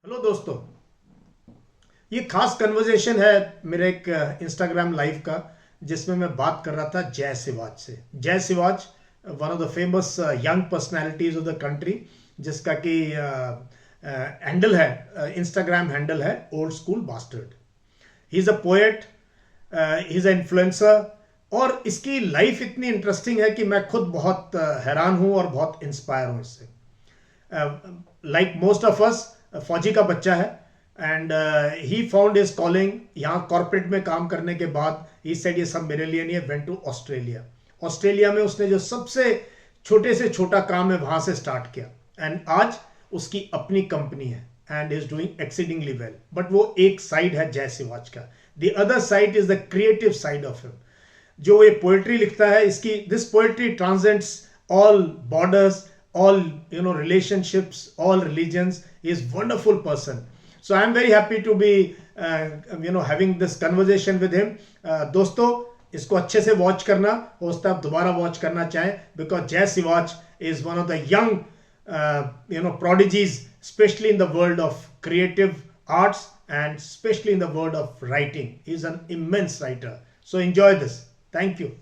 Hello दोस्तों। ये खास कन्वर्जेशन है मेरे एक इंस्टाग्राम लाइव का, जिसमें मैं बात कर रहा था जय शिवाज से। Jai Shivaj one of the famous young personalities of the country, जिसका कि हैंडल है, इंस्टाग्राम हैंडल है old school bastard. He is a poet, he is a influencer, और इसकी लाइफ इतनी इंटरेस्टिंग है कि मैं खुद बहुत हैरान हूँ और बहुत इंस्पायर हूँ इससे। लाइक मोस्ट ऑफ अस, फौजी का बच्चा है, and he found his calling. यहाँ कॉर्पोरेट में काम करने के बाद ही सेड ये सब मेरे लिए नहीं है, वेंट टू ऑस्ट्रेलिया। ऑस्ट्रेलिया में उसने जो सबसे छोटे से छोटा काम है वहां से स्टार्ट किया, एंड आज उसकी अपनी कंपनी है and is doing exceedingly well. But वो एक साइड है जय सिवाच का। The other side is the creative side of him. जो ये पोएट्री लिखता है, इसकी this poetry transcends all borders, all relationships, all religions. He is wonderful person. So I am very happy to be having this conversation with him. दोस्तों, इसको अच्छे से watch करना, हो सकता है आप दोबारा वॉच करना चाहें, बिकॉज जय Siwach is one of the young prodigies, especially in the world of creative arts and especially in the world of writing. He is an immense writer. So enjoy this. Thank you.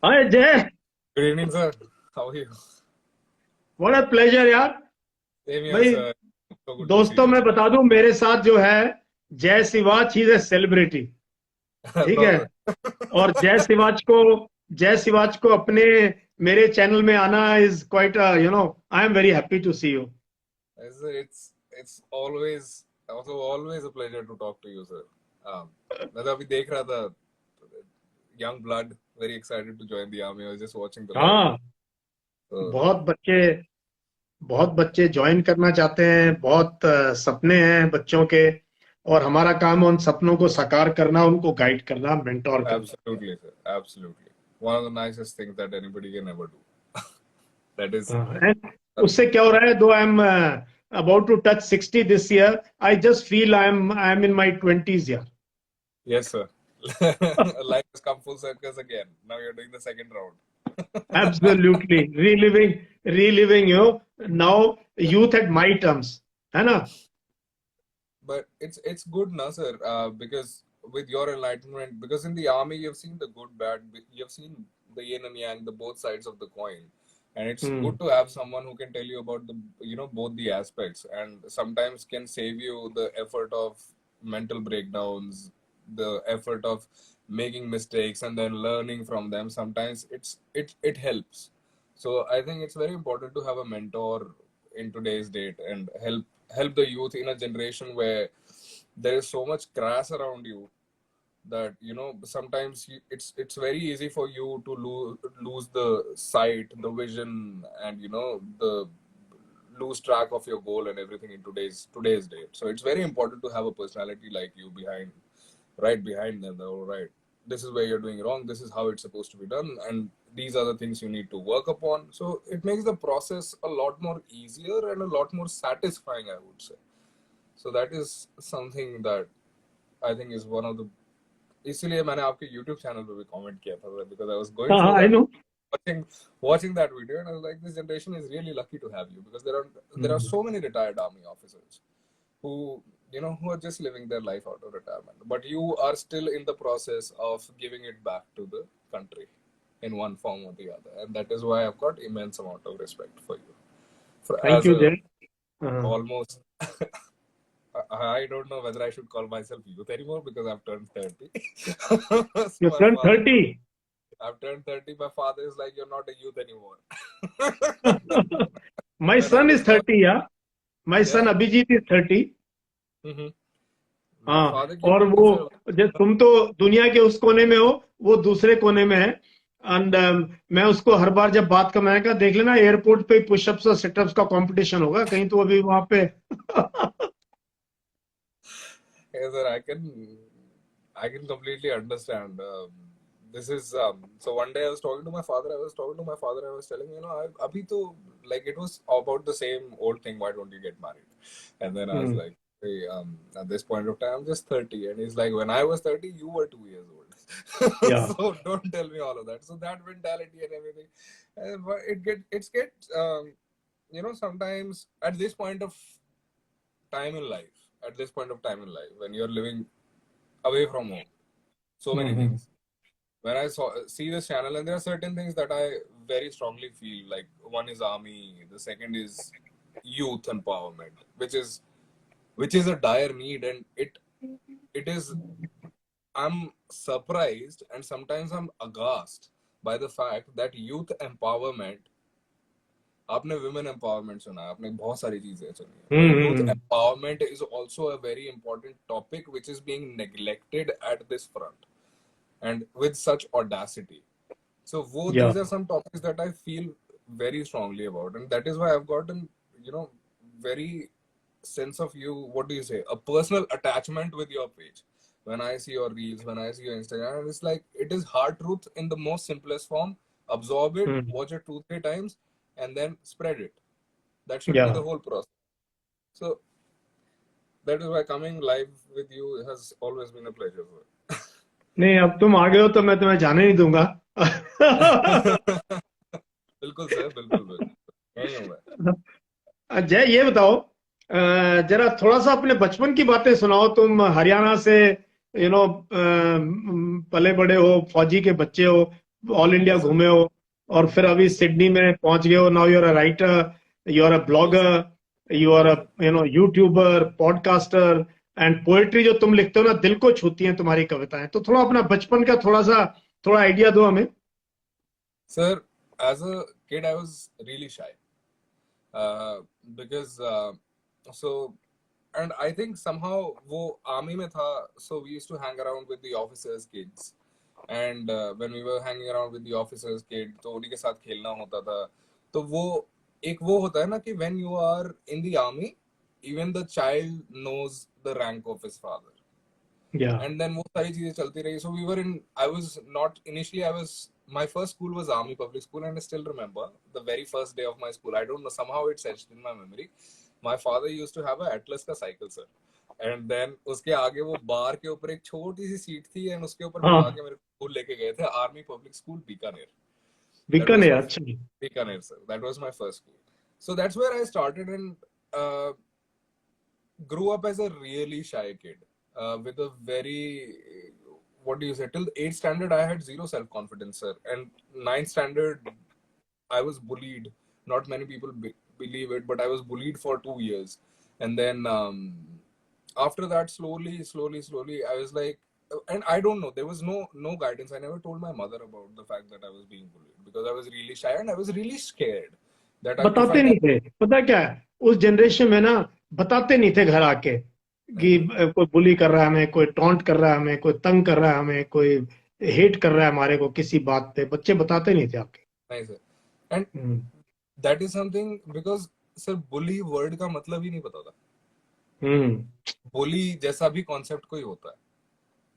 हाय जय। Good evening, sir. How are you? What a pleasure यार। Same here, भाई, sir. So good to see दोस्तों you. मैं बता दूं, मेरे साथ जो है जय Siwach, he is a celebrity. ठीक No, है। sir. और जय सिवाच को अपने मेरे चैनल में आना is quite I am very happy to see you. It's always a pleasure to talk to you, sir. मैं तो अभी देख रहा था young blood, very excited to join the army. I was just watching the live. हाँ, So, बहुत बच्चे join करना चाहते हैं, बहुत सपने हैं बच्चों के, और हमारा काम है उन सपनों को साकार करना, उनको गाइड करना, मेंटोर करना। absolutely, sir. Absolutely. One of the nicest things that anybody can ever do. That is, And उससे क्या हो रहा है, दो I am about to touch 60 this year, I just feel I am in my 20s, yeah. yes, sir. Life has come full circus again. Now you're doing the second round. Absolutely reliving, now youth at my terms, है ना? But it's good, na, sir, because with your enlightenment, because in the army you've seen the good, bad, you've seen the yin and yang, the both sides of the coin, and it's good to have someone who can tell you about the both the aspects, and sometimes can save you the effort of mental breakdowns, the effort of making mistakes and then learning from them. Sometimes it helps. So I think it's very important to have a mentor in today's date and help the youth in a generation where there is so much crass around you that sometimes it's very easy for you to lose the sight, the vision, and the lose track of your goal and everything in today's date. So it's very important to have a personality like you right behind them. All right, this is where you're doing wrong, this is how it's supposed to be done, and these are the things you need to work upon. So it makes the process a lot more easier and a lot more satisfying, I would say. So that is something that I think is one of the, इसलिए मैंने आपके YouTube channel पे भी comment किया था, because I was going through I that, know. watching that video, and I was like, this generation is really lucky to have you, because there are so many retired army officers who who are just living their life out of retirement, but you are still in the process of giving it back to the country in one form or the other, and that is why I've got immense amount of respect for you. Thank As you, a Jay. almost I don't know whether I should call myself youth anymore, because I've turned 30. So You my turned father, 30. I've turned 30. My father is like, you're not a youth anymore. My When I son is was young, 30, yeah. My son yeah. Abhijit is 30. Mm-hmm. My हाँ, father came और to me, वो sir. जब तुम तो दुनिया के उस कोने में हो, वो दूसरे कोने में है। एंड मैं उसको हर बार जब बात कर, मैंने कहा देख लेना एयरपोर्ट पे पुशअप्स और सिटअप्स का कंपटीशन होगा कहीं, तो अभी वहां पे Yes, sir, I can completely understand this is so one day I was talking to my father. I was telling him, abhi to, like, it was about the same old thing. Why don't you get married? And then I was like, hey, at this point of time, I'm just 30. And he's like, when I was 30, you were 2 years old. Yeah. So don't tell me all of that. So that mentality and everything, but sometimes at this point of time in life, when you're living away from home, so many Mm-hmm. things. When I see this channel, and there are certain things that I very strongly feel, like one is army, the second is youth empowerment, which is a dire need, and it is. I'm surprised and sometimes I'm aghast by the fact that youth empowerment, आपने women empowerment सुना है, आपने बहुत सारी चीजें सुनी है, but youth Mm-hmm. empowerment is also a very important topic which is being neglected at this front, and with such audacity. So Yeah. these are some topics that I feel very strongly about, and that is why I've gotten, very sense of you. What do you say? A personal attachment with your page. When I see your reels, when I see your Instagram, it's like it is hard truth in the most simplest form. Absorb it, Mm. watch it 2-3 times, and then spread it. That should be Yeah. the whole process. So that is why coming live with you has always been a pleasure. नहीं, अब तुम आ गए हो तो मैं तुम्हें जाने नहीं दूंगा. बिल्कुल सर, बिल्कुल बिल्कुल यही हूँ मैं. जय, ये बताओ, जरा थोड़ा सा अपने बचपन की बातें सुनाओ. तुम हरियाणा से पले बड़े हो, फौजी के बच्चे हो, ऑल इंडिया Yes, sir. घूमे हो, और फिर अभी Yes, sir. सिडनी में पहुंच गए हो. Now you are a writer, you are a Yes, blogger, you are yes, a sir. YouTuber, podcaster, and poetry जो तुम लिखते हो ना, दिल को छूती हैं तुम्हारी कविताएं. तो थोड़ा अपना बचपन का थोड़ा आइडिया दो हमें. Sir, as a kid, I was really shy. Because so, and I think somehow वो army में था, so we used to hang around with the officers' kids, and when we were hanging around with the officers' kids, तो उन्हीं के साथ खेलना होता था. तो वो होता है ना कि when you are in the army, even the child knows the rank of his father. या. And then वो सारी चीजें चलती रही. So we were in, I was not initially, my first school was Army Public School, and I still remember the very first day of my school. I don't know, somehow it's etched in my memory. My father used to have a Atlas का cycle, sir. And then उसके आगे वो बार के ऊपर एक छोटी सी seat थी, and उसके ऊपर बिठा हाँ, के मेरे को स्कूल लेके गए थे, Army Public School Bikaner. That was Bikaner. my अच्छा. Bikaner, sir. That was my first school. So that's where I started, and grew up as a really shy kid, with a very, what do you say, till 8th standard I had zero self-confidence, sir. And 9th standard I was bullied. Not many people believe it, but I was bullied for 2 years. And then after that, slowly, I was like, and I don't know, there was no guidance. I never told my mother about the fact that I was being bullied, because I was really shy and I was really scared that if I बताते tell. नहीं थे. पता क्या है, उस generation में ना, बताते नहीं थे घर आके कि कोई बुली कर रहा है हमें, कोई टॉन्ट कर रहा है हमें, कोई तंग कर रहा है हमें, कोई हेट कर रहा है हमारे को किसी बात पे. बच्चे बताते नहीं थे आके. नहीं sir. And hmm. That is something, because sir bully word का मतलब ही नहीं पता था. हम्म. बुली जैसा भी कॉन्सेप्ट कोई होता है,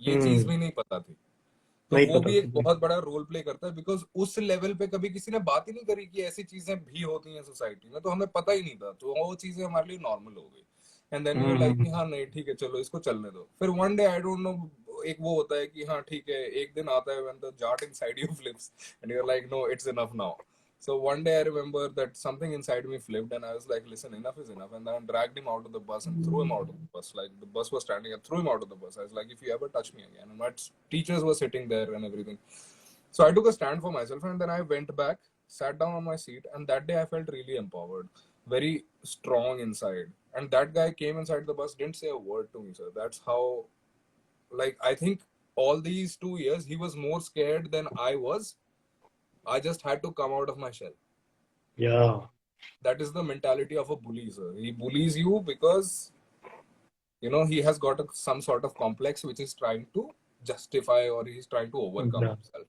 ये चीज हम्म. भी नहीं पता थी. तो नहीं वो पता भी एक था. बहुत बड़ा रोल प्ले करता है, बिकॉज उस लेवल पे कभी किसी ने बात ही नहीं करी कि ऐसी चीजें भी होती हैं सोसाइटी में, तो हमें पता ही नहीं था. तो वो चीजें हमारे लिए नॉर्मल हो गई. And then we were like कि हाँ नहीं ठीक है, चलो इसको चलने दो. फिर one day, I don't know, एक वो होता है कि हाँ ठीक है, एक दिन आता है when the jar inside you flips and you're like no, it's enough now. So one day I remember that something inside me flipped, and I was like, listen, enough is enough. And then I dragged him out of the bus and threw him out of the bus. Like, the bus was standing, and threw him out of the bus. I was like, if you ever touch me again. And my teachers were sitting there and everything. So I took a stand for myself, and then I went back, sat down on my seat, and that day I felt really empowered, very strong inside. And that guy came inside the bus, didn't say a word to me, sir. That's how, like, I think all these 2 years, he was more scared than I was. I just had to come out of my shell. या. That is the mentality of a bully, sir. He bullies you because, he has got some sort of complex which is trying to justify, or he's trying to overcome himself.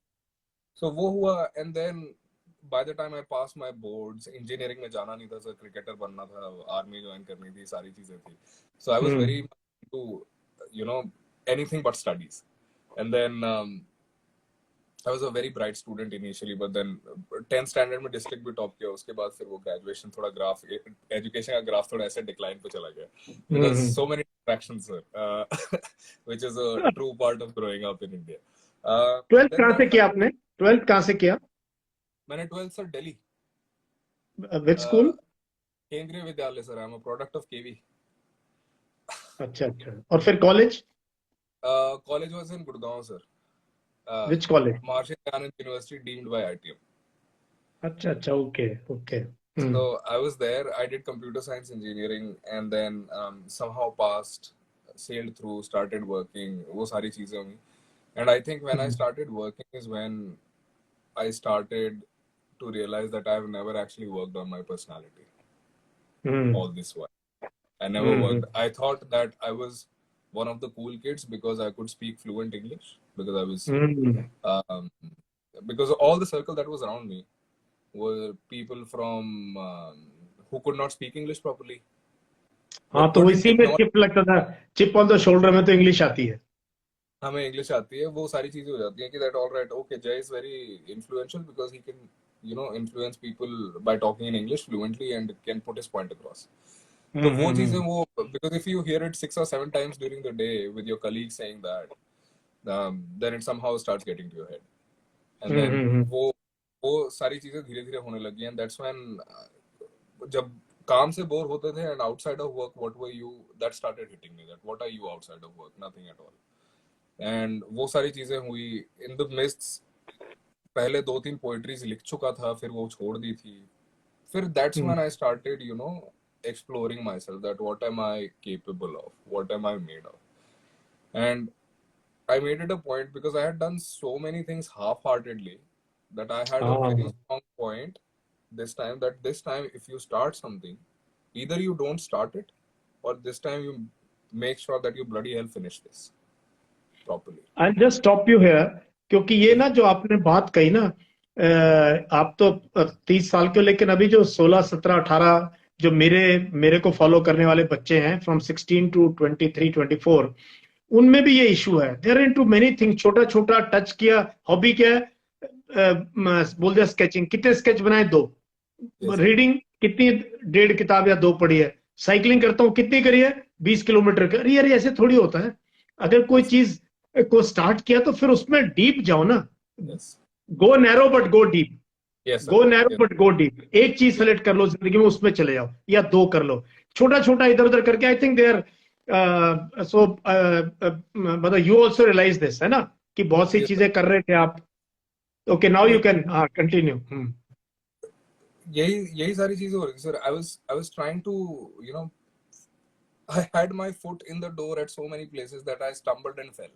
So वो हुआ, and then by the time I passed my boards, engineering में जाना नहीं था sir, cricketer बनना था, army join करनी थी, सारी चीजें थी. So I was very into, anything but studies. And then I was a very bright student initially, but then 10th standard में district भी top किया. उसके बाद फिर वो graduation थोड़ा graph, education का graph थोड़ा ऐसे decline पे चला गया. Because so many distractions, sir, which is a true part of growing up in India. 12th Then कहाँ से किया आपने? 12th कहाँ से किया? मैंने 12th sir Delhi. Which school? केंद्रीय विद्यालय sir. I'm a product of KV. अच्छा अच्छा. और फिर college? College was in Gurgaon, sir. Which college? Maharshi Dyanand University, deemed by ITM. अच्छा अच्छा. Okay okay. So I was there. I did computer science engineering, and then somehow passed, sailed through, started working. वो सारी चीजें हुई. And I think when I started working is when I started to realize that I've never actually worked on my personality all this while. I never worked. I thought that I was one of the cool kids because I could speak fluent English, because I was because all the circle that was around me were people from who could not speak English properly. हाँ तो इसी में chip लगता था. Chip on the shoulder में तो English आती है. हमें इंग्लिश आती है, वो सारी चीजें हो जाती हैं कि दैट ऑल राइट, ओके, जय is very influential because he can influence people bye talking in English fluently and can put his point across. तो वो चीजें वो, because if you here it 6 or 7 times during the day with your colleagues saying that, then it somehow starts getting to your head. And then वो सारी चीजें धीरे धीरे होने लगी. एंड दैट्स व्हेन जब काम से बोर होते थे and outside of work what were you, that started hitting me that what are you outside of work, nothing at all. And वो सारी चीजें हुई. इन द मिस्ट पहले 2-3 पोएट्रीज लिख चुका था, फिर वो छोड़ दी थी. फिर that's when I started exploring myself, that what am I capable of, what am I made of. And I made it a point, because I had done so many things half-heartedly, that I had a very strong point this time, that this time if you start something, either you don't start it, or this time you make sure that you bloody hell finish this properly. I'll just stop you here, क्योंकि ये ना जो आपने बात कही ना, आप तो 30 साल के, लेकिन अभी जो 16, 17, 18 जो मेरे को फॉलो करने वाले बच्चे हैं फ्रॉम 16 to 23, 24, उनमें भी ये इशू है. There into many thing. छोटा छोटा टच किया. हॉबी क्या है? बोल दिया स्केचिंग. कितने स्केच बनाए? 2. रीडिंग कितनी? 1.5 किताब या 2 पढ़ी है. साइकिलिंग करता हूँ, कितनी करी है? 20 किलोमीटर का. अरे ऐसे थोड़ी होता है. अगर कोई चीज को स्टार्ट किया तो फिर उसमें डीप जाओ ना. Go narrow but go deep. Go narrow but go deep. एक चीज सेलेक्ट कर लो जिंदगी में, उसमें चले जाओ, या 2 कर लो. छोटा छोटा इधर उधर करके. आई थिंक देयर सो मतलब यू आल्सो रियलाइज दिस, है ना, कि बहुत सी चीजें कर रहे थे आप. Okay, now you can continue. यही सारी चीजें हो रही sir. I was trying to I had my foot in the door at so many places that I stumbled and fell.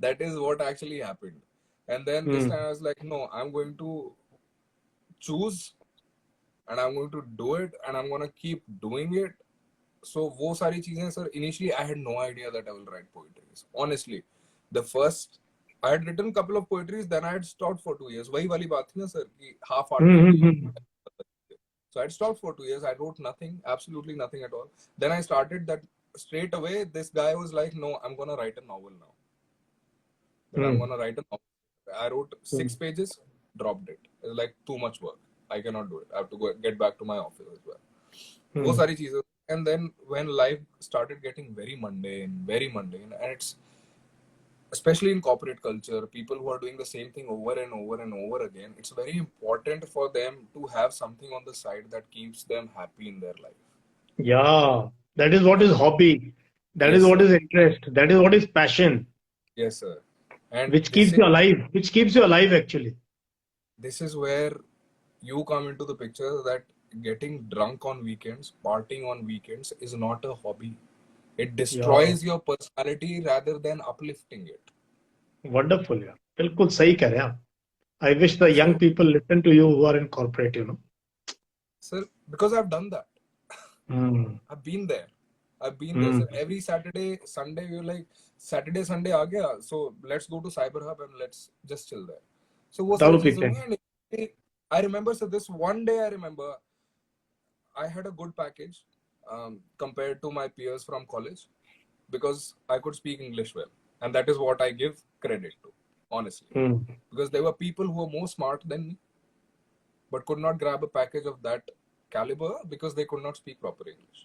That is what actually happened. And then this time I was like, no, I'm going to choose, and I'm going to do it, and I'm going to keep doing it. So वो सारी चीजें sir, initially I had no idea that I will write poetry. Honestly, the first I had written a couple of poetries, then I had stopped for 2 years. वही वाली बात थी ना sir, कि half-heartedly. So I stopped for 2 years. I wrote nothing, absolutely nothing at all. Then I started that straight away. This guy was like, no, I'm going to write a novel now. I'm going to write a novel. I wrote 6 pages, dropped it. It was like too much work. I cannot do it. I have to go get back to my office as well. वो सारी चीजें. And then when life started getting very mundane, and it's especially in corporate culture, people who are doing the same thing over and over and over again, it's very important for them to have something on the side that keeps them happy in their life. Yeah, that is what is hobby. That is what is interest. That is what is passion. Yes, sir. And which keeps you alive. Which keeps you alive, actually. This is where you come into the picture, that getting drunk on weekends, partying on weekends is not a hobby. It destroys your personality rather than uplifting it. Wonderful, yeah. बिल्कुल सही कह रहे हैं आप. I wish the young people listen to you who are in corporate, Sir, because I've done that. I've been there. Sir. Every Saturday, Sunday, we were like, Saturday, Sunday आ गया, so let's go to Cyber Hub and let's just chill there. So वो सारी चीजें हुई. And I remember, so this one day I remember I had a good package compared to my peers from college, because I could speak English well. and that is what I give credit to, honestly, because there were people who were more smart than me, but could not grab a package of that caliber because they could not speak proper English,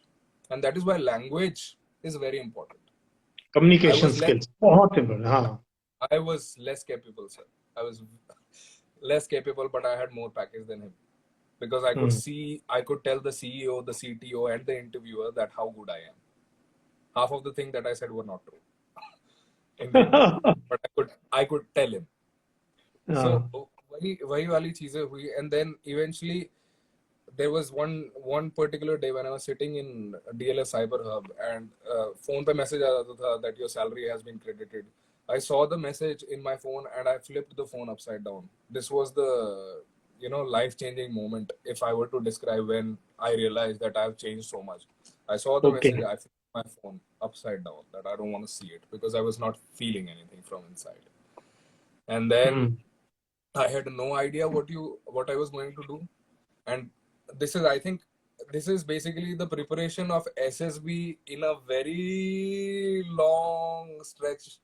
and that is why language is very important. Communication skills बहुत important. हाँ. I was less capable, sir. I was less capable, but I had more package than him because I could see, I could tell the CEO, the CTO, and the interviewer that how good I am. Half of the things that I said were not true in the interview, but I could tell him. So वही वाली चीजें हुई, and then eventually there was one particular day when I was sitting in DLS Cyber Hub and phone पे message आ जाता था that your salary has been credited. I saw the message in my phone and I flipped the phone upside down. This was the life-changing moment if I were to describe when I realized that I've changed so much. I saw the message, I flipped my phone upside down that I don't want to see it because I was not feeling anything from inside. And then I had no idea what I was going to do. And this is, I think, this is basically the preparation of SSB in a very long stretch.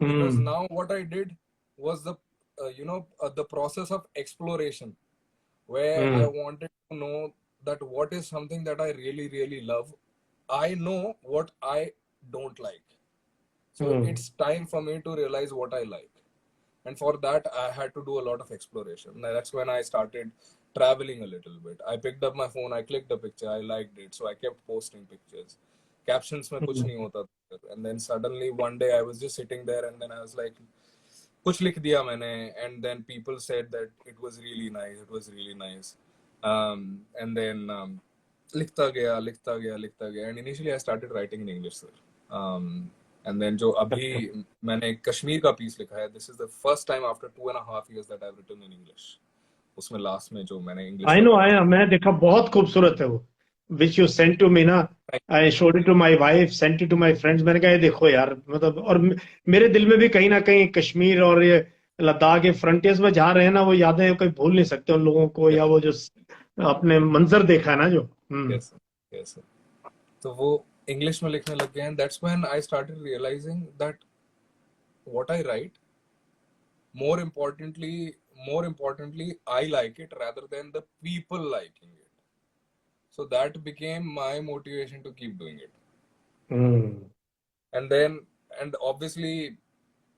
Because now what I did was the process of exploration, where I wanted to know that what is something that I really, really love. I know what I don't like. So it's time for me to realize what I like. And for that, I had to do a lot of exploration. That's when I started traveling a little bit. I picked up my phone, I clicked a picture, I liked it. So I kept posting pictures. Captions mein kuch nahi hota tha. And then suddenly one day I was just sitting there and then I was like, kuch likh diya maine. And then people said that it was really nice. It was really nice. And then likhta gaya. And initially I started writing in English, sir. And then जो अभी मैंने कश्मीर का piece लिखा है, this is the first time after 2.5 years that I've written in English. उसमें last में जो मैंने इंग्लिश I know, मैं देखा, बहुत खूबसूरत है वो, which you sent to me ना. I showed it to my wife, sent it to my friends. मैंने कहा ये देखो यार, मतलब, और मेरे दिल में भी कहीं ना कहीं कश्मीर और ये लद्दाख के फ्रंटियर्स में जहाँ रहे ना, वो यादें कोई भूल नहीं सकते उन लोगों को, या वो जो अपने मंजर देखा है ना जो. yes. तो वो इंग्लिश में लिखने लग गए, and that's when I started realizing that what I write, more importantly, I like it rather than the people liking it. So that became my motivation to keep doing it. And obviously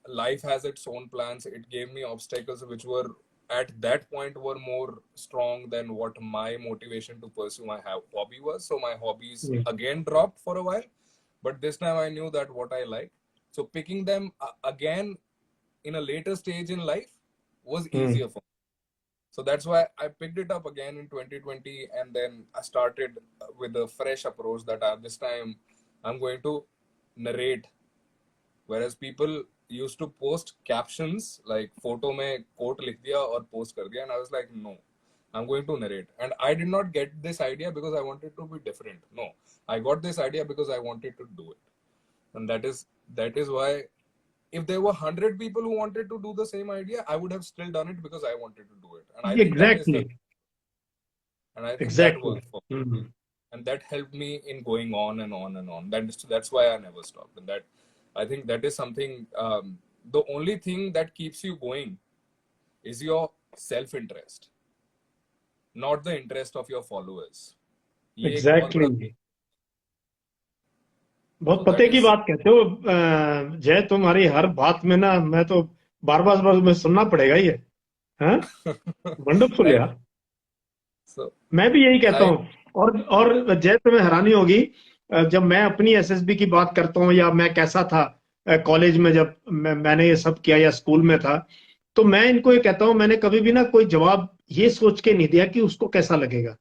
life has its own plans. It gave me obstacles which were at that point were more strong than what my motivation to pursue my hobby was. So my hobbies again dropped for a while, but this time I knew that what I like. So picking them again in a later stage in life was easier for me. So that's why I picked it up again in 2020, and then I started with a fresh approach that this time I'm going to narrate. Whereas people used to post captions like photo mein quote likh diya aur post kar diya, and I was like, no, I'm going to narrate. And I did not get this idea because I wanted to be different. No, I got this idea because I wanted to do it. And that is why if there were 100 people who wanted to do the same idea, I would have still done it because I wanted to do it. And I think that worked for me. And that helped me in going on and on and on. That's why I never stopped. And that, I think that is something, the only thing that keeps you going is your self-interest, not the interest of your followers. Exactly. बहुत पते की बात कहते हो जय, तुम्हारी हर बात में ना मैं तो बार में सुनना पड़ेगा ये. वंडरफुल यार. मैं भी यही कहता हूँ. और जय, तुम्हें हैरानी होगी जब मैं अपनी एसएसबी की बात करता हूँ, या मैं कैसा था कॉलेज में जब मैंने ये सब किया, या स्कूल में था, तो मैं इनको ये कहता हूँ, मैंने कभी भी ना कोई जवाब ये सोच के नहीं दिया कि उसको कैसा लगेगा.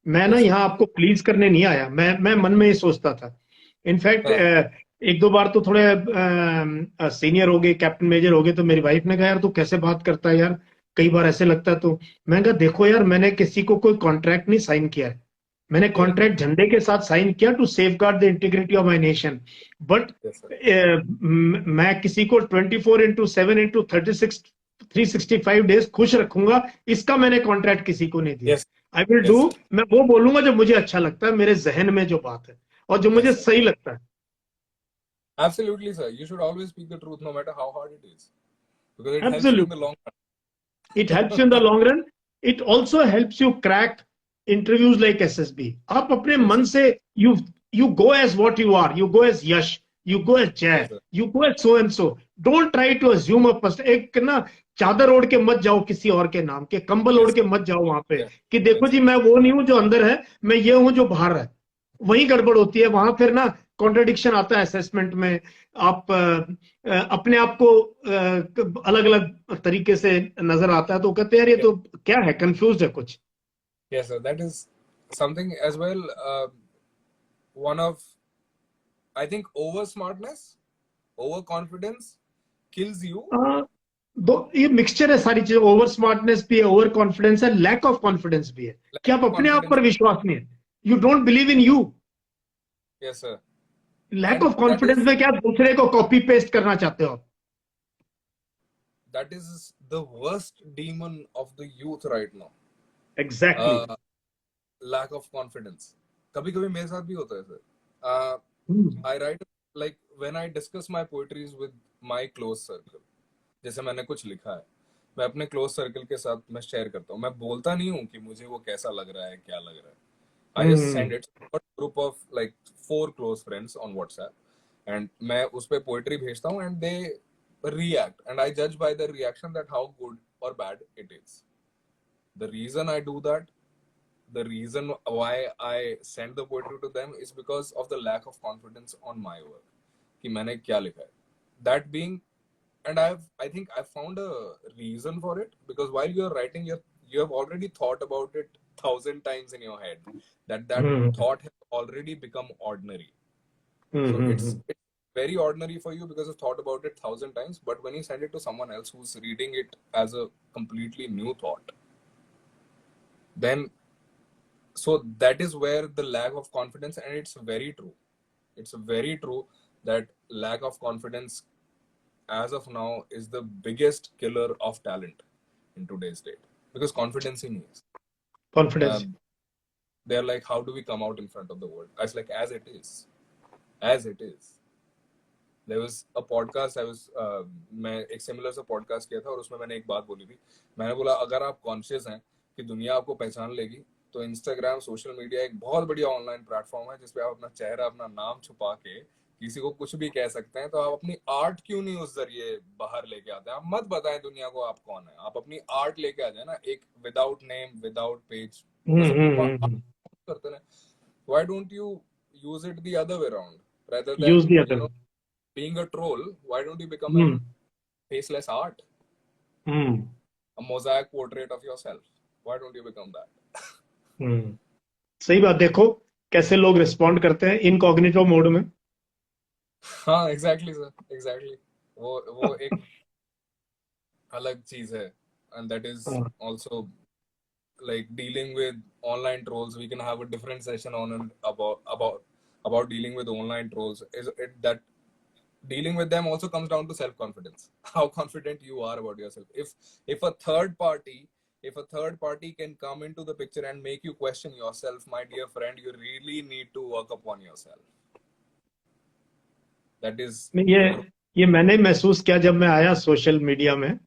मैं ना यहाँ आपको प्लीज करने नहीं आया. मैं मन में ये सोचता था. इनफैक्ट एक दो बार तो थोड़े सीनियर हो गए, कैप्टन मेजर हो गए, तो मेरी वाइफ ने कहा यार तू कैसे बात करता है यार, कई बार ऐसे लगता है. तो मैं कहा देखो यार, मैंने किसी को कोई कॉन्ट्रैक्ट नहीं साइन किया है. मैंने कॉन्ट्रैक्ट झंडे के साथ साइन किया to safeguard the integrity of my nation. But मैं किसी को 24/7 36 365 डेज खुश रखूंगा, इसका मैंने कॉन्ट्रैक्ट किसी को नहीं दिया. आई विल डू, मैं वो बोलूंगा जो मुझे अच्छा लगता है, मेरे जहन में जो बात है और जो मुझे सही लगता है. Absolutely, sir. You should always speak the truth, no matter how hard it is, because it helps you in the Absolutely. long It helps you in the long run. It also helps you crack interviews like SSB. आप अपने run. Yes, मन sir. से you go as what you are. You go as Yash. You go as Yes, Jay. sir. You go as so and so. Don't try to assume a person. एक ना चादर ओढ़ के मत जाओ किसी और के नाम के, कंबल ओढ़ Yes, के sir. मत जाओ वहां पे Yes, कि देखो yes, जी sir. मैं वो नहीं हूं जो अंदर है, मैं ये हूं जो बाहर है. वही गड़बड़ होती है वहां, फिर ना कॉन्ट्रडिक्शन आता है असेसमेंट में. आप अपने आप को अलग अलग तरीके से नजर आता है तो कहते हैं यार ये Yes, तो क्या है, कंफ्यूज है कुछ. yes, sir. That is something as well. One of, I think, over smartness, overconfidence kills you. दो ये मिक्सचर है सारी चीजें. ओवर स्मार्टनेस भी है, ओवर कॉन्फिडेंस है, लैक ऑफ कॉन्फिडेंस भी है Lack कि आप of अपने आप confidence. पर विश्वास नहीं है. You don't believe in you. Yes, sir. Lack And of confidence में क्या आप दूसरे को कॉपी पेस्ट करना चाहते हो आप. that is the worst demon of the youth right now. Exactly. Lack of confidence. कभी कभी मेरे साथ भी होता है, sir. I write, like, when I discuss my poetries with my close circle. जैसे मैंने कुछ लिखा है, मैं अपने क्लोज सर्कल के साथ मैं शेयर करता हूँ. मैं बोलता नहीं हूँ कि मुझे वो कैसा लग रहा है, क्या लग रहा है. I just send it to a group of like 4 close friends on WhatsApp, and मैं उस पे poetry भेजता हूँ, and they react, and I judge by their reaction that how good or bad it is. The reason I do that, the reason why I send the poetry to them is because of the lack of confidence on my work, कि मैंने क्या लिखा है. That being, and I think I found a reason for it, because while you're writing, you have already thought about it 1,000 times in your head, that thought has already become ordinary. So it's very ordinary for you because you've thought about it 1,000 times. But when you send it to someone else who's reading it as a completely new thought, then, so that is where the lack of confidence, and it's very true. It's very true that lack of confidence as of now is the biggest killer of talent in today's date, because confidence in is. Confidence. They're like, how do we come out in front of the world? I was like, as it is. As it is. There was a podcast, मैं एक similar सा podcast किया था, और उसमें मैंने एक बात बोली थी. मैंने बोला, अगर आप कॉन्शियस हैं कि दुनिया आपको पहचान लेगी, तो इंस्टाग्राम, सोशल मीडिया एक बहुत बढ़िया ऑनलाइन प्लेटफॉर्म है जिसपे आप अपना चेहरा, अपना नाम छुपा के किसी को कुछ भी कह सकते हैं. तो आप अपनी आर्ट क्यों नहीं उस जरिए बाहर लेके आते हैं? आप मत बताएं दुनिया को आप कौन है, आप अपनी आर्ट लेके आ जाए ना, एक विदाउट नेम, विदाउट पेज. करते हैं. Why don't you use it the other way around? Rather than, use the other. being a troll, why don't you become a faceless art? A mosaic portrait of yourself. Why don't you become that? सही बात. देखो कैसे लोग respond करते हैं incognito mode में. हाँ, exactly, sir. Exactly. वो एक अलग चीज है, and that is also like dealing with online trolls. We can have a different session on and about dealing with online trolls. Is it that dealing with them also comes down to self-confidence, how confident you are about yourself. If a third party can come into the picture and make you question yourself, my dear friend, you really need to work upon yourself. That is, ये मैंने महसूस किया जब मैं आया social media में,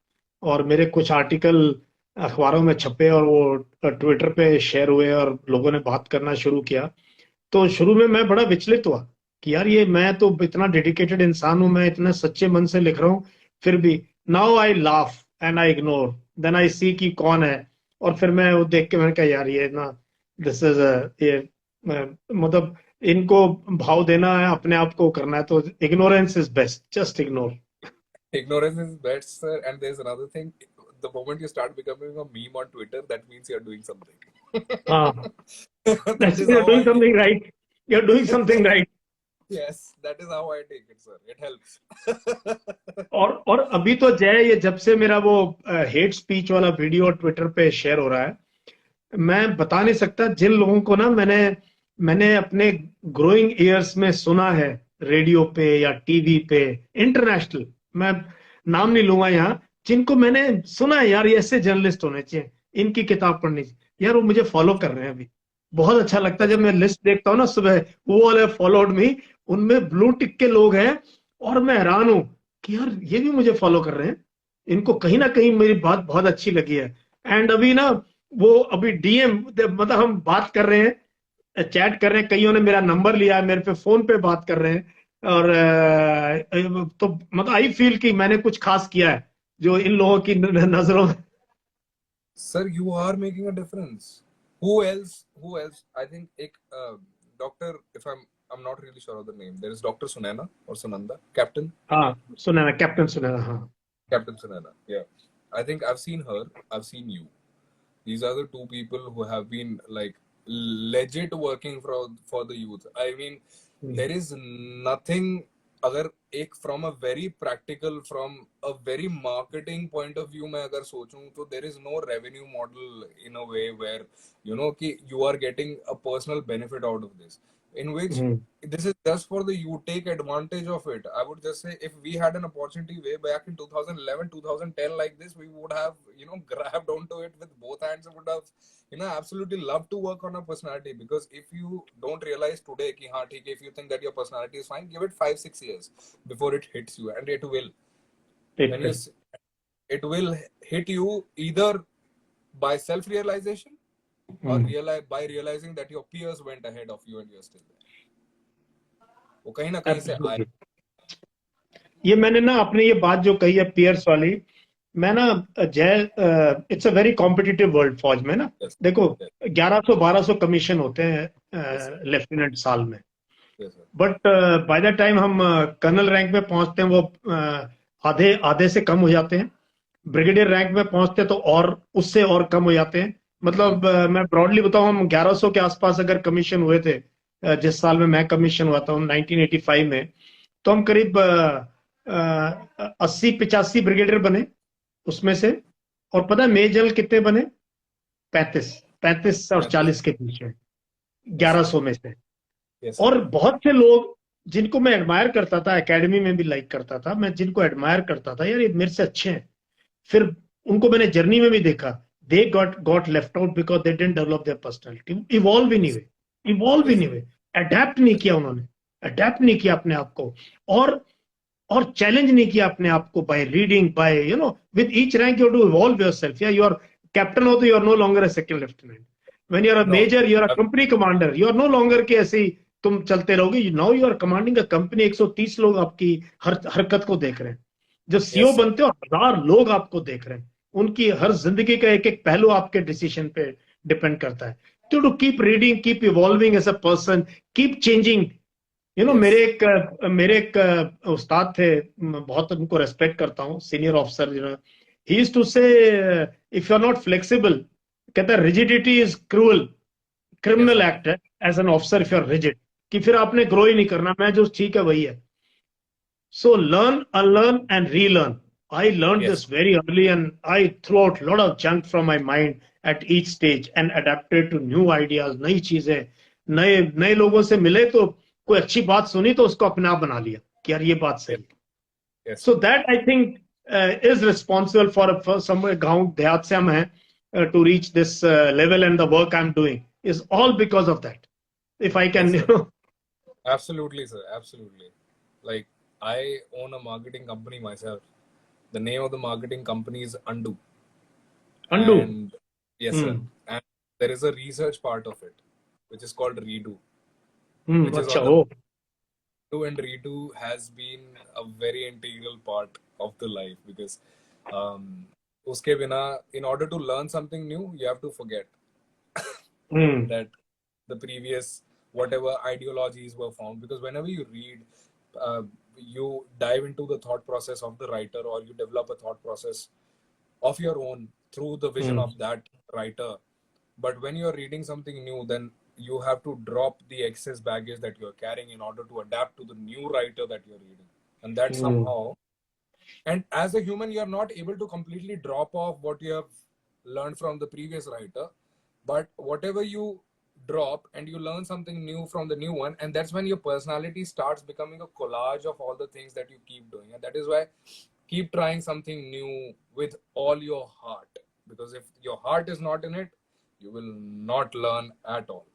और मेरे कुछ आर्टिकल अखबारों में छपे और वो ट्विटर पे शेयर हुए और लोगों ने बात करना शुरू किया. तो शुरू में मैं बड़ा विचलित हुआ कि यार ये मैं तो इतना डेडिकेटेड इंसान हूं, मैं इतने सच्चे मन से लिख रहा हूं, फिर भी now I laugh and I ignore. Then I see कि कौन है, और फिर मैं वो देख के मैंने कहा यार ये ना, दिस इज ये मतलब इनको भाव देना है, अपने आप को करना है, तो ignorance is best. Just ignore. ignorance is best, sir. And there's another thing. The moment you start becoming a meme on Twitter, that means you're doing something. That is you're doing something right. You're doing something right. Yes, that is how I take it, sir. It helps. और अभी तो जय, ये जब से मेरा वो hate speech वाला वीडियो ट्विटर पे शेयर हो रहा है, मैं बता नहीं सकता जिन लोगों को ना मैंने अपने ग्रोइंग ईयर्स में सुना है रेडियो पे या टीवी पे, इंटरनेशनल, मैं नाम नहीं लूंगा यहाँ, जिनको मैंने सुना है यार ये ऐसे जर्नलिस्ट होने चाहिए, इनकी किताब पढ़नी चाहिए, यार वो मुझे फॉलो कर रहे हैं अभी. बहुत अच्छा लगता है जब मैं लिस्ट देखता हूँ ना सुबह, वो वाले फॉलोड मी, उनमें ब्लू टिक के लोग हैं और मैं हैरान हूं कि यार ये भी मुझे फॉलो कर रहे हैं, इनको कहीं ना कहीं मेरी बात बहुत अच्छी लगी है। एंड अभी ना वो अभी डीएम, मतलब हम बात कर रहे हैं, चैट कर रहे हैं, कईयों ने मेरा नंबर लिया है, मेरे पे फोन पे बात कर रहे हैं। और तो मतलब आई फील कि मैंने कुछ खास किया है जो इन लोगों की नजरों में। Sir, you are making a difference. Who else? Who else? I think एक doctor, if I'm not really sure of the name. There is Doctor Sunaina or Sunanda, Captain हाँ, सुना ना, कैप्टन सुना ना, हाँ। Captain Sunaina. Yeah, I think I've seen her. I've seen you. These are the two people who have been like legit working for the youth. I mean, there is nothing. अगर एक from a very practical, from a very marketing point of view मैं अगर सोचूं तो there is no revenue model in a way where you know कि you are getting a personal benefit out of this, in which hmm, this is just for the you take advantage of it. I would just say if we had an opportunity way back in 2011 2010 like this, we would have grabbed onto it with both hands and would have absolutely love to work on a personality. Because if you don't realize today ki, haan, theek hai, if you think that your personality is fine, give it 5-6 years before it hits you. And it will, ठीक when है। it will hit you either by self realization or hmm, by realizing that your peers went ahead of you and you're still there. वो कहीं ना कहीं से आए. Absolutely. ये मैंने ना अपने ये बात जो कही है पियर्स वाली, मैं ना जय, it's a very competitive world फौज में ना। Yes, देखो, yes, 1100-1200 कमीशन होते yes, sir. हैं लेफ्टिनेंट साल में। Yes, sir. But by the time हम कर्नल रैंक में पहुंचते हैं, वो आधे आधे से कम हो जाते हैं। ब्रिगेडियर रैंक में पहुंचते हैं तो और उससे और कम हो जाते हैं। मतलब मैं ब्रॉडली बताऊं, हम 1100 के आसपास अगर कमीशन हुए थे, जिस साल में मैं कमीशन हुआ था 1985 में, तो हम करीब 80-85 ब्रिगेडियर बने उसमें से। और पता है मेजर कितने बने? 35। 35 और Yes, 40 के बीच में, yes, sir. 1100 में से। Yes, sir. और बहुत से लोग जिनको मैं एडमायर करता था, एकेडमी में भी लाइक करता था, मैं जिनको एडमायर करता था, यार ये मेरे से अच्छे हैं, फिर उनको मैंने जर्नी में भी देखा, they got left out because they didn't develop their personality, evolve ही नहीं Yes, हुए, इवॉल्व ही yes, नहीं sir. हुए, अडेप्ट नहीं Yes, किया उन्होंने, अडेप्ट नहीं किया अपने आप को, और और चैलेंज नहीं किया अपने आप को by reading, by with each rank you to evolve yourself. या यू आर कैप्टन हो तो you are no longer a second lieutenant, when you are a no, major you are a ab- company commander, you are no longer के ऐसे ही तुम चलते रहोगे, now you are commanding a company, 130 लोग आपकी हर हरकत को देख रहे हैं। जो सीईओ yes, sir. बनते हो 1000 लोग आपको देख रहे हैं, उनकी हर जिंदगी का एक एक पहलू आपके डिसीजन पे डिपेंड करता है। To keep reading, keep evolving as a person, keep changing. Yes, मेरे एक उस्ताद थे, मैं बहुत उनको रेस्पेक्ट करता हूँ, senior officer, he used to say, if you are not flexible, कहता है rigidity is cruel, yes, criminal sir. Act है as an officer if you are rigid, कि फिर आपने ग्रो ही नहीं करना, मैं जो ठीक है वही है। So learn, unlearn, and relearn. I learned Yes, this very early, and I threw out a lot of junk from my mind at each stage and adapted to new ideas, नई चीजें, नए नए लोगों से मिले तो कोई अच्छी बात सुनी तो उसको अपना आप बना लिया कि यार ये बात yes, सही। yes, So sir. that I think is responsible for some गांव देहात से हम हैं, to reach this level, and the work I'm doing is all because of that. If I Yes, can, sir. Absolutely, sir. Absolutely. Like, I own a marketing company myself. The name of the marketing company is Undo. undo. And yes, sir. Hmm. And there is a research part of it, which is called Redo, which is अच्छा, on the O. Redo, and Redo has been a very integral part of the life because uske bina, in order to learn something new, you have to forget Hmm. that the previous whatever ideologies were found. Because whenever you read, uh, you dive into the thought process of the writer, or you develop a thought process of your own through the vision Hmm. of that writer. But when you're reading something new, then you have to drop the excess baggage that you're carrying in order to adapt to the new writer that you're reading. And that Hmm. somehow, and as a human, you're not able to completely drop off what you have learned from the previous writer. But whatever you drop, and you learn something new from the new one, and that's when your personality starts becoming a collage of all the things that you keep doing. And that is why keep trying something new with all your heart, because if your heart is not in it, you will not learn at all.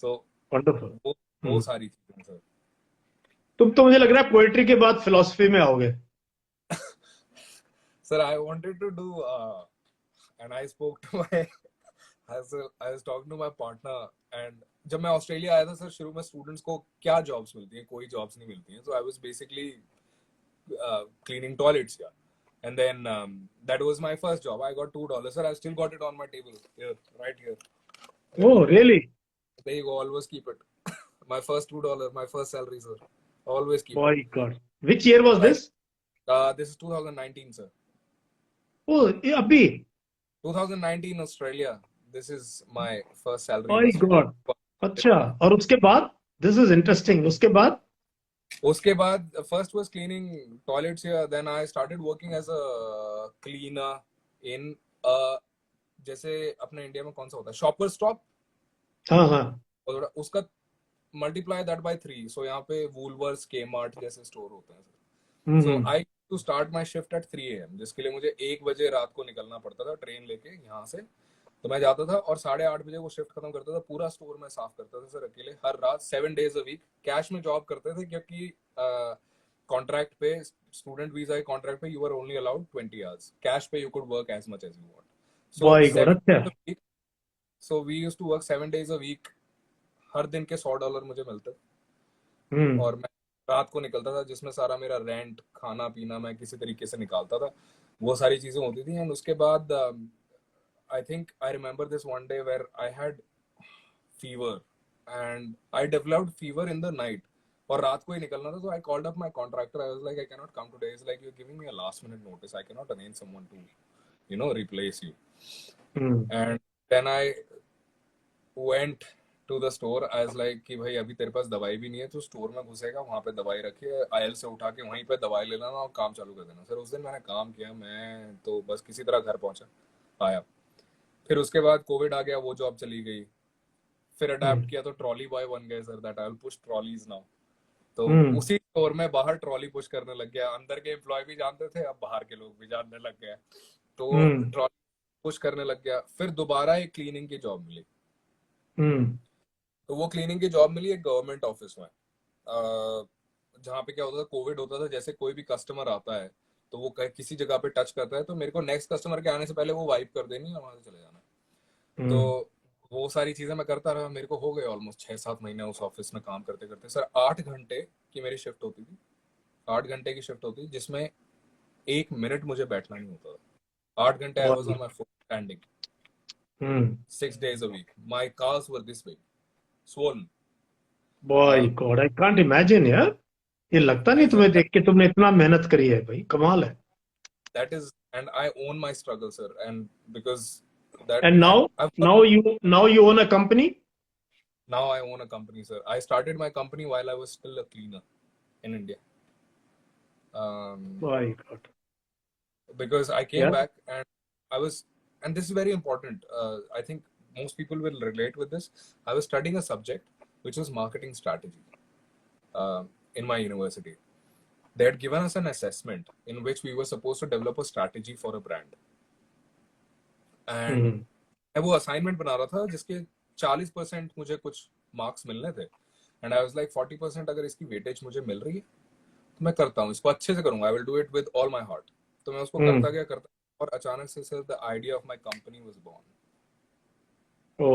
So Wonderful. वो Hmm. सारी चीजें sir. तुम तो मुझे लग रहा है poetry के बाद फिलोसफी में आओगे. Sir, I wanted to do, and I spoke to my, I was talking to my partner, and जब मैं ऑस्ट्रेलिया आया था सर, शुरू में स्टूडेंट्स को क्या जॉब्स मिलती हैं, कोई जॉब्स नहीं मिलती हैं. So I was basically cleaning toilets here. And then that was my first job. I got $2. Sir, I still got it on my table here, right here. Oh, really? There you go. Always keep it. My first $2, my first salary, sir. Always keep My it. God. Which year was Like, this? this is 2019, sir. Oh, ये अभी. 2019 Australia. This is my first salary My in Australia. God. अच्छा. और उसके बाद? This is interesting. उसके बाद? उसके बाद first was cleaning toilets here. Then I started working as a cleaner in जैसे अपने इंडिया में कौन सा होता है, शॉपर स्टॉप. हाँ हाँ. और उसका मल्टीप्लाई दैट बाय 3. सो यहाँ पे वूलवर्स, केमार्ट जैसे स्टोर होते हैं. So I to start my shift at 3 AM, जिसके लिए मुझे 1 बजे रात को निकलना पड़ता था ट्रेन लेके यहाँ से. तो मैं जाता था और 8:30 बजे वो शिफ्ट खत्म करता था. पूरा स्टोर में साफ करता था सर अकेले, हर रात, 7 days a week. कैश में जॉब करते थे क्योंकि कॉन्ट्रैक्ट पे, स्टूडेंट वीजा के कॉन्ट्रैक्ट पे, you are only allowed 20 hours. Cash पे you could work as much as you want. My God. अच्छा. So we used to work 7 days a week. हर दिन के $100 मुझे मिलते. और मैं रात को निकलता था, जिसमें सारा मेरा रेंट, खाना पीना मैं किसी तरीके से निकालता था. वो सारी चीजें होती थी. एंड उसके बाद I think I remember this one day where I had fever and I developed fever in the night. और रात को ही निकलना था. तो I called up my contractor. I was like, I can not come today. Is like, you are giving me a last minute notice. I can not arrange someone to replace you. And then I went to the store. I was like कि भाई अभी तेरे पास दवाई भी नहीं है, तो store में घुसेगा, वहां पे दवाई रखी है, आयल से उठा के वहीं पे दवाई ले लेना और काम चालू कर देना. सर उस दिन मैंने काम किया. मैं तो बस किसी तरह घर पहुंचा, आया. फिर उसके बाद कोविड आ गया, वो जॉब चली गई. फिर अडेप्ट किया तो ट्रॉली बॉय बन गए sir. That I will push trolleys now. तो उसी स्टोर में बाहर ट्रॉली पुश करने लग गया. अंदर के एम्प्लॉय भी जानते थे, अब बाहर के लोग भी जानने लग गए. तो ट्रॉली पुश करने लग गया. फिर दोबारा एक क्लीनिंग की जॉब मिली. तो वो क्लीनिंग की जॉब मिली एक गवर्नमेंट ऑफिस में, जहाँ पे क्या होता था, कोविड होता था. जैसे कोई भी कस्टमर आता है तो वो किसी जगह पे टच करता है, तो मेरे को नेक्स्ट कस्टमर के आने से पहले वो वाइप कर देनी है और वहां से चले जाना. तो वो सारी चीजें मैं करता रहा. मेरे को हो गए ऑलमोस्ट 6-7 महीने उस ऑफिस में काम करते करते. सर 8 घंटे की मेरी शिफ्ट होती थी. 8 घंटे की शिफ्ट होती, जिसमें 1 मिनट मुझे बैठना नहीं होता था. 8 घंटे I was on my foot standing. 6 days a week. My calves were this big, swollen. Boy God, I can't imagine यार. ये लगता नहीं तुम्हें देख के तुमने इतना मेहनत करी है भाई. कमाल है. That is, and I own my struggle, sir. And because that, And now you own a company? Now I own a company, sir. I started my company while I was still a cleaner in India. My God. Because I came back and I was, and this is very important. I think most people will relate with this. I was studying a subject which was marketing strategy in my university. They had given us an assessment in which we were supposed to develop a strategy for a brand. And मैं वो assignment बना रहा था जिसके 40% मुझे कुछ marks मिलने थे. एंड आई वाज लाइक 40% अगर इसकी वेटेज मुझे मिल रही है तो मैं करता हूँ, इसको अच्छे से करूंगा. I will do it with all my heart. तो मैं उसको करता गया. और अचानक से sir the idea of my company was born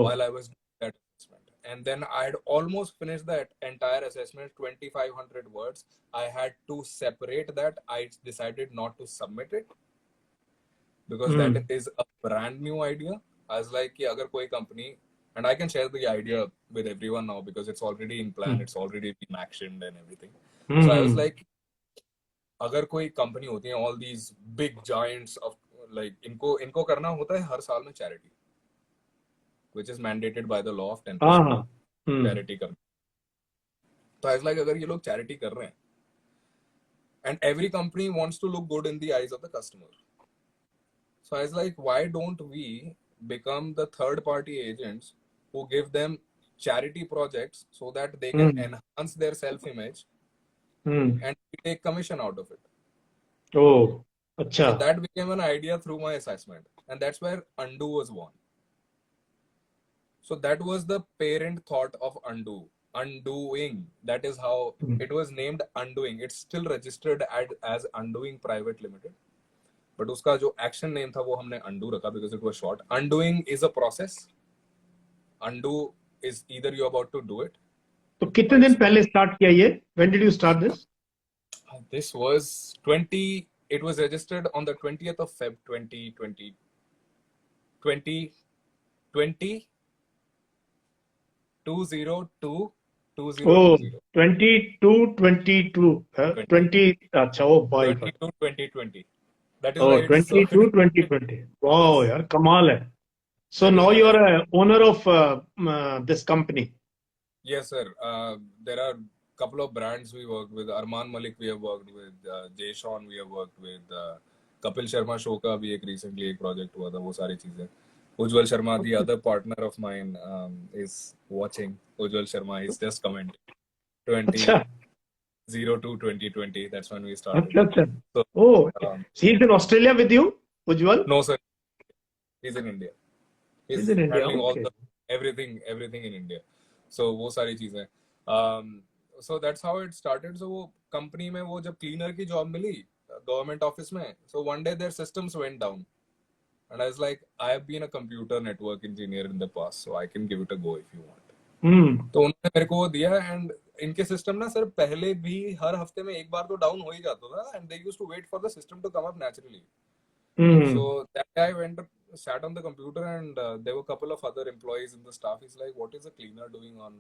while I was doing that assessment. And then I had almost finished that entire assessment, 2,500 words. I had to separate that. I decided not to submit it because that is a brand new idea. I was like, कि अगर कोई company, and I can share the idea with everyone now because it's already in plan, it's already been actioned and everything. So I was like, अगर कोई company होती है, all these big giants of like इनको करना होता है हर साल में charity, which is mandated by the law of 10% charity करना. तो I was like, अगर ये लोग charity कर रहे हैं, and every company wants to look good in the eyes of the customer. So I was like, why don't we become the third party agents who give them charity projects so that they can enhance their self image and take commission out of it. Oh, अच्छा. So that became an idea through my assessment, and that's where Undo was born. So that was the parent thought of Undo. Undoing. That is how Hmm. it was named. Undoing. It's still registered as Undoing Private Limited. But उसका जो action name था वो हमने undo रखा because it was short. Undoing is a process. Undo is either you're about to do it तो or कितने दिन it's पहले स्टार्ट किया ये? When did you start this? this was 20. It was registered on the 20th of Feb 2020. 2020 2002 Oh, 2020 22, 22, 20, अच्छा, oh boy God. 22 2020. That is why Oh, it's so 22, 2020. Wow, yes, यार कमाल है. So that is now why you it's are a owner of this company. yes, sir. There are couple of brands we work with. Arman Malik we have worked with. Jay Sean we have worked with. Kapil Sharma show का भी एक recently एक project हुआ था. वो सारी चीजें. Ujjwal Sharma, the other partner of mine, is watching. Ujjwal Sharma is just commenting. अच्छा, 2002 2020. That's when we started. अच्छा, अच्छा. So Oh, um, he's in Australia with you, Ujjwal? no, sir. He's in India. He's He's in India. handling all Okay. the everything in India. So वो सारी चीजें. So that's how it started. So वो company में वो जब cleaner की job मिली government office में, so one day their systems went down, and I was like, I have been a computer network engineer in the past, so I can give it a go if you want. तो उन्होंने मेरे को वो दिया and इनके system ना sir पहले भी हर हफ्ते में एक बार तो डाउन हो ही जाता था and they used to wait for the system to come up naturally. So that guy went sat on the computer and there were a couple of other employees in the staff. He's like, what is a cleaner doing on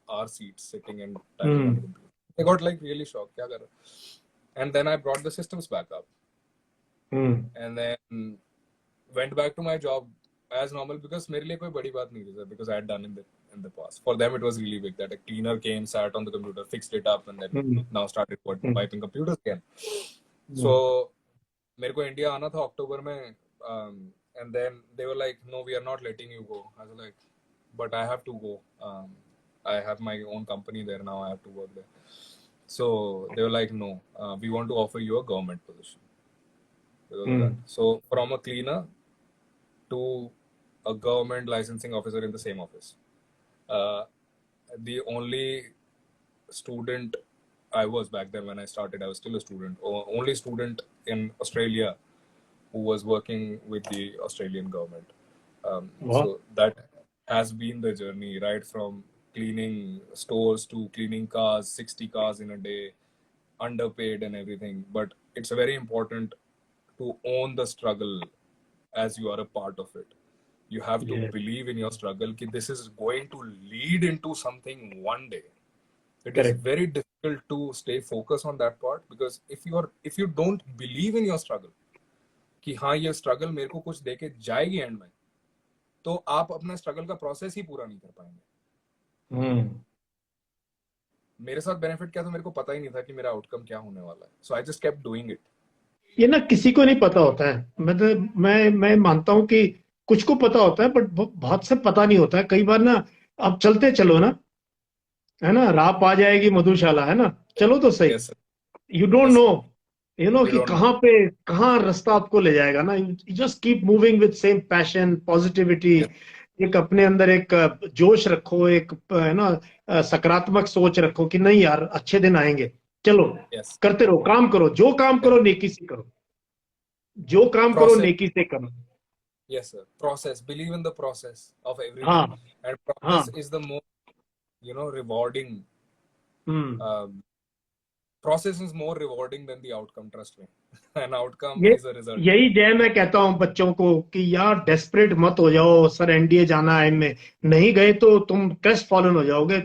our seats sitting and typing on the computer? They got like really shocked. Kya kar raha? And then I brought the systems back up and then went back to my job as normal because मेरे लिए कोई बड़ी बात नहीं थी sir, because I had done in the past. For them it was really big that a cleaner came, sat on the computer, fixed it up, and then now started wiping computers again. So मेरे को India आना था अक्टूबर में and then they were like, no, we are not letting you go. I was like, but I have to go. I have my own company there now. I have to work there. So they were like, no, we want to offer you a government position because of that. So from a cleaner to a government licensing officer in the same office. The only student I was back then when I started, I was still a student, only student in Australia who was working with the Australian government. Wow. So that has been the journey, right from cleaning stores to cleaning cars, 60 cars in a day, underpaid and everything. But it's very important to own the struggle as you are a part of it. You have to Yeah. believe in your struggle that this is going to lead into something one day. It is Correct. very difficult to stay focused on that part because if you don't believe in your struggle कि हाँ ये struggle मेरे को कुछ देके जाएगी and में, तो आप अपना स्ट्रगल का प्रोसेस ही पूरा नहीं कर पाएंगे. मेरे साथ बेनिफिट क्या था मेरे को पता ही नहीं था कि मेरा आउटकम क्या होने वाला है. So I just kept doing it. ये ना किसी को नहीं पता होता है. मतलब मैं मानता हूं कि कुछ को पता होता है बट बहुत से पता नहीं होता है. कई बार ना अब चलते चलो ना, है ना, रात आ जाएगी मधुशाला, है ना, चलो तो सही. Yes you don't know, you know You कि don't know. कहाँ पे कहाँ रास्ता आपको ले जाएगा ना. You just keep moving with same passion, positivity. एक अपने अंदर एक जोश रखो, एक है ना सकारात्मक सोच रखो कि नहीं यार अच्छे दिन आएंगे. चलो Yes. करते रहो, काम करो, जो काम करो नेकी से करो, जो काम करो Process. नेकी से करो. Yes, sir. Process. Believe in the process of everything. हाँ And हाँ. process is the most, rewarding. Process is more rewarding than the outcome, trust me. An outcome is a result. यही जय मैं कहता हूं बच्चों को कि यार डेस्परेट मत हो जाओ. सर एनडीए जाना है, में नहीं गए तो तुम क्रेस्ट फॉलन हो जाओगे,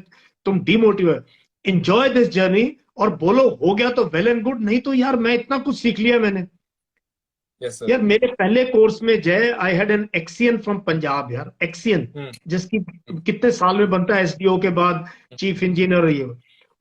तुम डिमोटिवेट. एंजॉय दिस जर्नी और बोलो हो गया तो वेल एंड गुड, नहीं तो यार मैं इतना कुछ सीख लिया मैंने. Yes, sir. यार मेरे पहले कोर्स में जय I had an एक्सियन from Punjab. यार एक्सियन जिसकी कितने साल में बनता है, एसडीओ के बाद चीफ इंजीनियर. ये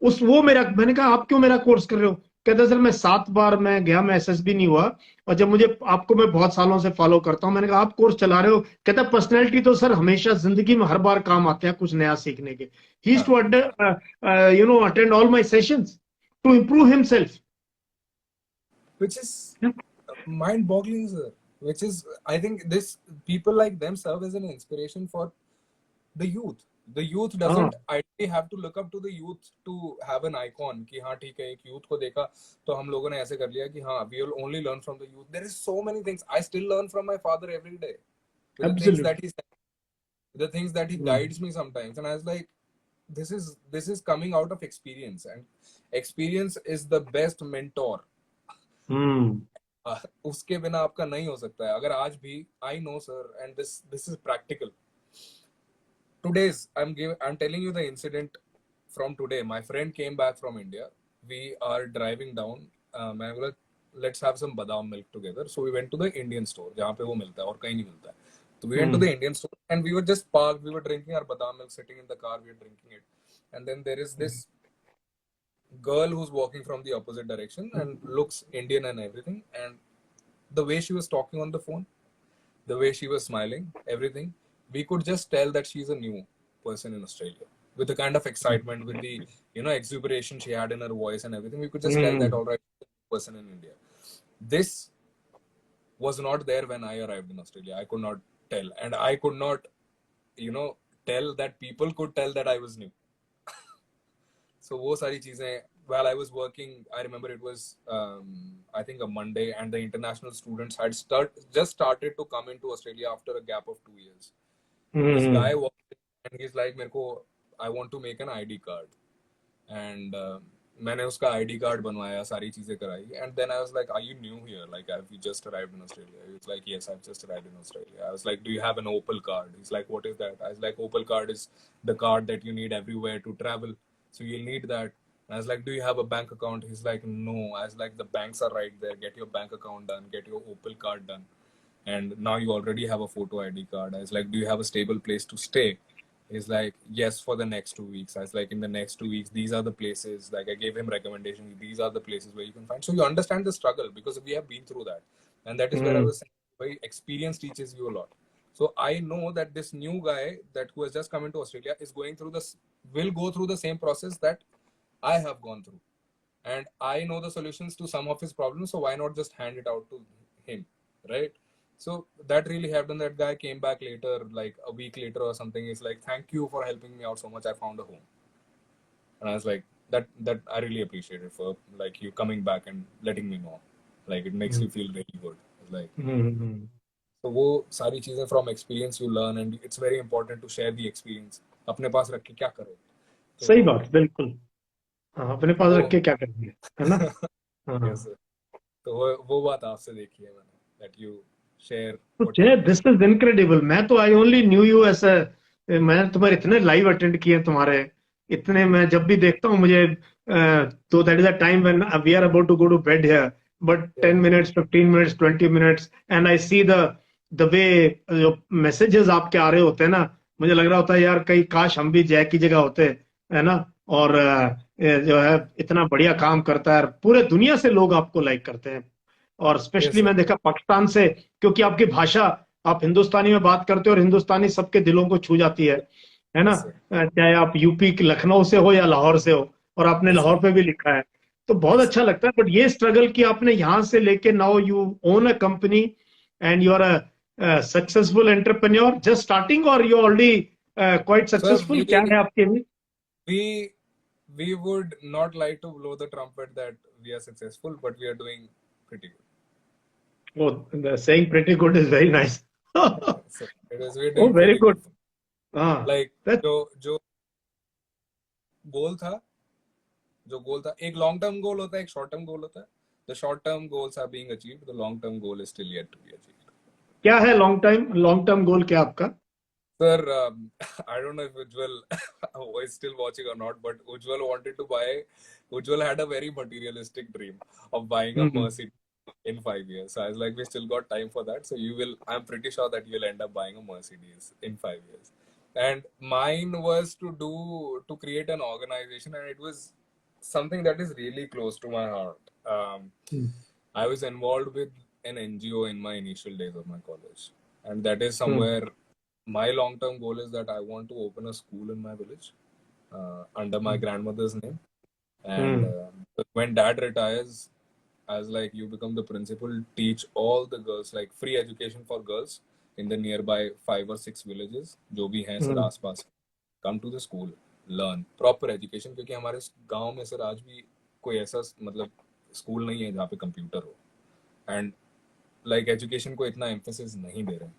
वो मैंने कहा आप क्यों मेरा कोर्स कर रहे हो? कहता सर मैं 7 बार मैं गया, मैं एसएसबी नहीं हुआ, और जब मुझे आपको मैं बहुत सालों से फॉलो करता हूं. मैंने कहा आप कोर्स चला रहे हो? कहता पर्सनैलिटी तो सर हमेशा जिंदगी में हर बार काम आते हैं कुछ नया सीखने के. He used to attend all my sessions to improve himself. Which is mind-boggling, sir. Which is, I think, this people like them serve as an inspiration for the youth. The youth हाँ doesn't ideally have to look up to the youth to have an icon कि हाँ ठीक है एक youth को देखा तो हम लोगों ने ऐसे कर लिया कि हाँ we will only learn from the youth. There is so many things I still learn from my father every day with the things absolutely. that he guides me sometimes, and I was like, this is coming out of experience, and experience is the best mentor. हम्म. उसके बिना आपका नहीं हो सकता है. अगर आज भी I know sir, and this is practical. I'm telling you the incident from today. My friend came back from India. We are driving down. मैंने बोला let's have some badam milk together. So we went to the Indian store जहाँ पे वो मिलता है और कहीं नहीं मिलता है. So we went to the Indian store and we were just parked. We were drinking our badam milk, sitting in the car. We were drinking it, and then there is this girl who's walking from the opposite direction and looks Indian and everything. And the way she was talking on the phone, the way she was smiling, everything, we could just tell that she's a new person in Australia. With the kind of excitement, with the exuberation she had in her voice and everything, we could just tell that all right, person in India. This was not there when I arrived in Australia. I could not tell, and I could not, tell that people could tell that I was new. So वो सारी चीजें, while I was working, I remember it was I think a Monday, and the international students had just started to come into Australia after a gap of 2 years. This guy walked in and he's like, मेरे को I want to make an ID card, and मैंने उसका ID card बनवाया, सारी चीजें कराई, and then I was like, are you new here? Like, have you just arrived in Australia? He was like, yes, I've just arrived in Australia. I was like, do you have an Opal card? He's like, what is that? I was like, Opal card is the card that you need everywhere to travel, so you'll need that. And I was like, do you have a bank account? He's like, no. I was like, the banks are right there. Get your bank account done. Get your Opal card done. And now you already have a photo ID card. I was like, do you have a stable place to stay? He's like, yes, for the next 2 weeks. I was like, in the next 2 weeks, these are the places. Like, I gave him recommendations. These are the places where you can find. So you understand the struggle because we have been through that. And that is where I was saying, very experience teaches you a lot. So I know that this new guy who has just come into Australia is will go through the same process that I have gone through. And I know the solutions to some of his problems. So why not just hand it out to him, right? So that really helped. And that guy came back later, like a week later or something. He's like, thank you for helping me out so much. I found a home. And I was like, that I really appreciate it for like you coming back and letting me know. Like, it makes you feel really good. It's like, so वो सारी चीजें from experience you learn, and it's very important to share the experience. अपने पास रख के क्या करो. सही बात, बिल्कुल. हाँ, अपने पास वो रख के क्या करेंगे, है ना? हाँ. yes, sir. तो वो बात आपसे देखी है मैंने, that you share तो what you this is incredible. मैं तो आई ओनली न्यू यू ऐसा. मैंने तुम्हारे इतने लाइव अटेंड किए तुम्हारे, इतने मैं जब भी देखता हूँ मुझे तो that is a time when we are about to go to bed here, but 10 minutes 15 minutes 20 minutes and I see the way जो मैसेजेस आपके आ रहे होते हैं ना, मुझे लग रहा होता है यार कहीं काश हम भी जय की जगह होते, है ना? और जो है इतना बढ़िया काम करता है, पूरे दुनिया से लोग आपको लाइक करते हैं. और स्पेशली मैं देखा पाकिस्तान से, क्योंकि आपकी भाषा, आप हिंदुस्तानी में बात करते हो और हिंदुस्तानी सबके दिलों को छू जाती है ना? चाहे आप यूपी के लखनऊ से हो या लाहौर से हो, और आपने लाहौर पे भी लिखा है, तो बहुत अच्छा लगता है. बट ये स्ट्रगल कि आपने यहाँ से लेके now you own a company and you are a successful entrepreneur just starting, और यू ऑलरेडी क्वाइट सक्सेसफुल. क्या है आपके में? we would not like to blow the trumpet that we are successful, but we are doing pretty good. Oh, the saying pretty good is very nice. So we're Oh, doing very pretty good. good. हाँ, Like that जो गोल था, एक long term goal होता है, एक short term goal होता है. The short term goals are being achieved. The long term goal is still yet to be achieved. क्या है लॉन्ग टर्म गोल क्या आपका? Sir, I don't know if Ujjwal is still watching or not, but Ujjwal had a very materialistic dream of buying a Mercedes in 5 years. So I was like, we still got time for that. So I'm pretty sure that you'll end up buying a Mercedes in 5 years. And mine was to create an organization, and it was something that is really close to my heart. I was involved with an NGO in my initial days of my college, and that is somewhere. My long-term goal is that I want to open a school in my village under my grandmother's name. And when dad retires, I was like, you become the principal, teach all the girls, like free education for girls in the nearby 5 or 6 villages, जो भी हैं sir आसपास. come to the school, learn proper education, क्योंकि हमारे गांव में sir आज भी कोई ऐसा मतलब स्कूल नहीं है जहाँ पे कंप्यूटर हो, एंड like education को इतना emphasis नहीं दे रहे हैं,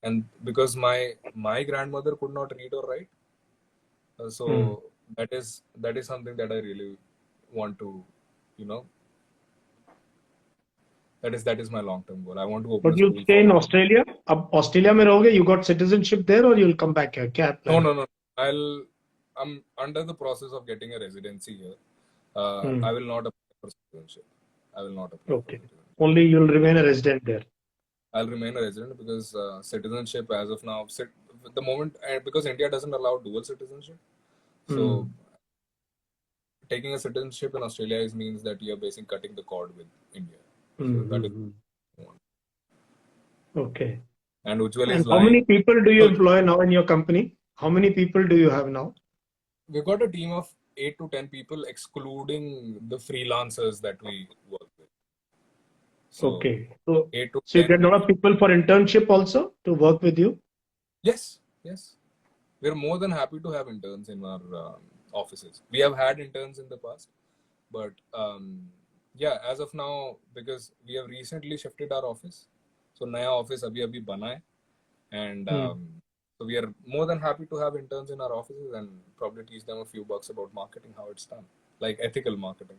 and because my grandmother could not read or write, so that is something that I really want to, you know, that is my long term goal. I want to open But a you'll school stay in for Australia? अब Australia में रहोगे? You got citizenship there or you'll come back here? क्या plan है? no I'm under the process of getting a residency here. I will not apply for citizenship. I will not apply for Okay. citizenship. Only you'll remain a resident there. I'll remain a resident because citizenship as of now, the moment, because India doesn't allow dual citizenship, so taking a citizenship in Australia means that you're basically cutting the cord with India. So that is one. Okay. And Ujjwal is And how many lying. people do you So employ now in your company? How many people do you have now? we've got a team of 8 to 10 people, excluding the freelancers that we work with. So Okay. So 8 to you 10 get a lot of people. people for internship also to work with you? Yes. We're more than happy to have interns in our offices. We have had interns in the past, but yeah, as of now, because we have recently shifted our office, so naya office abhi bana hai, and so we are more than happy to have interns in our offices and probably teach them a few bucks about marketing, how it's done, like ethical marketing.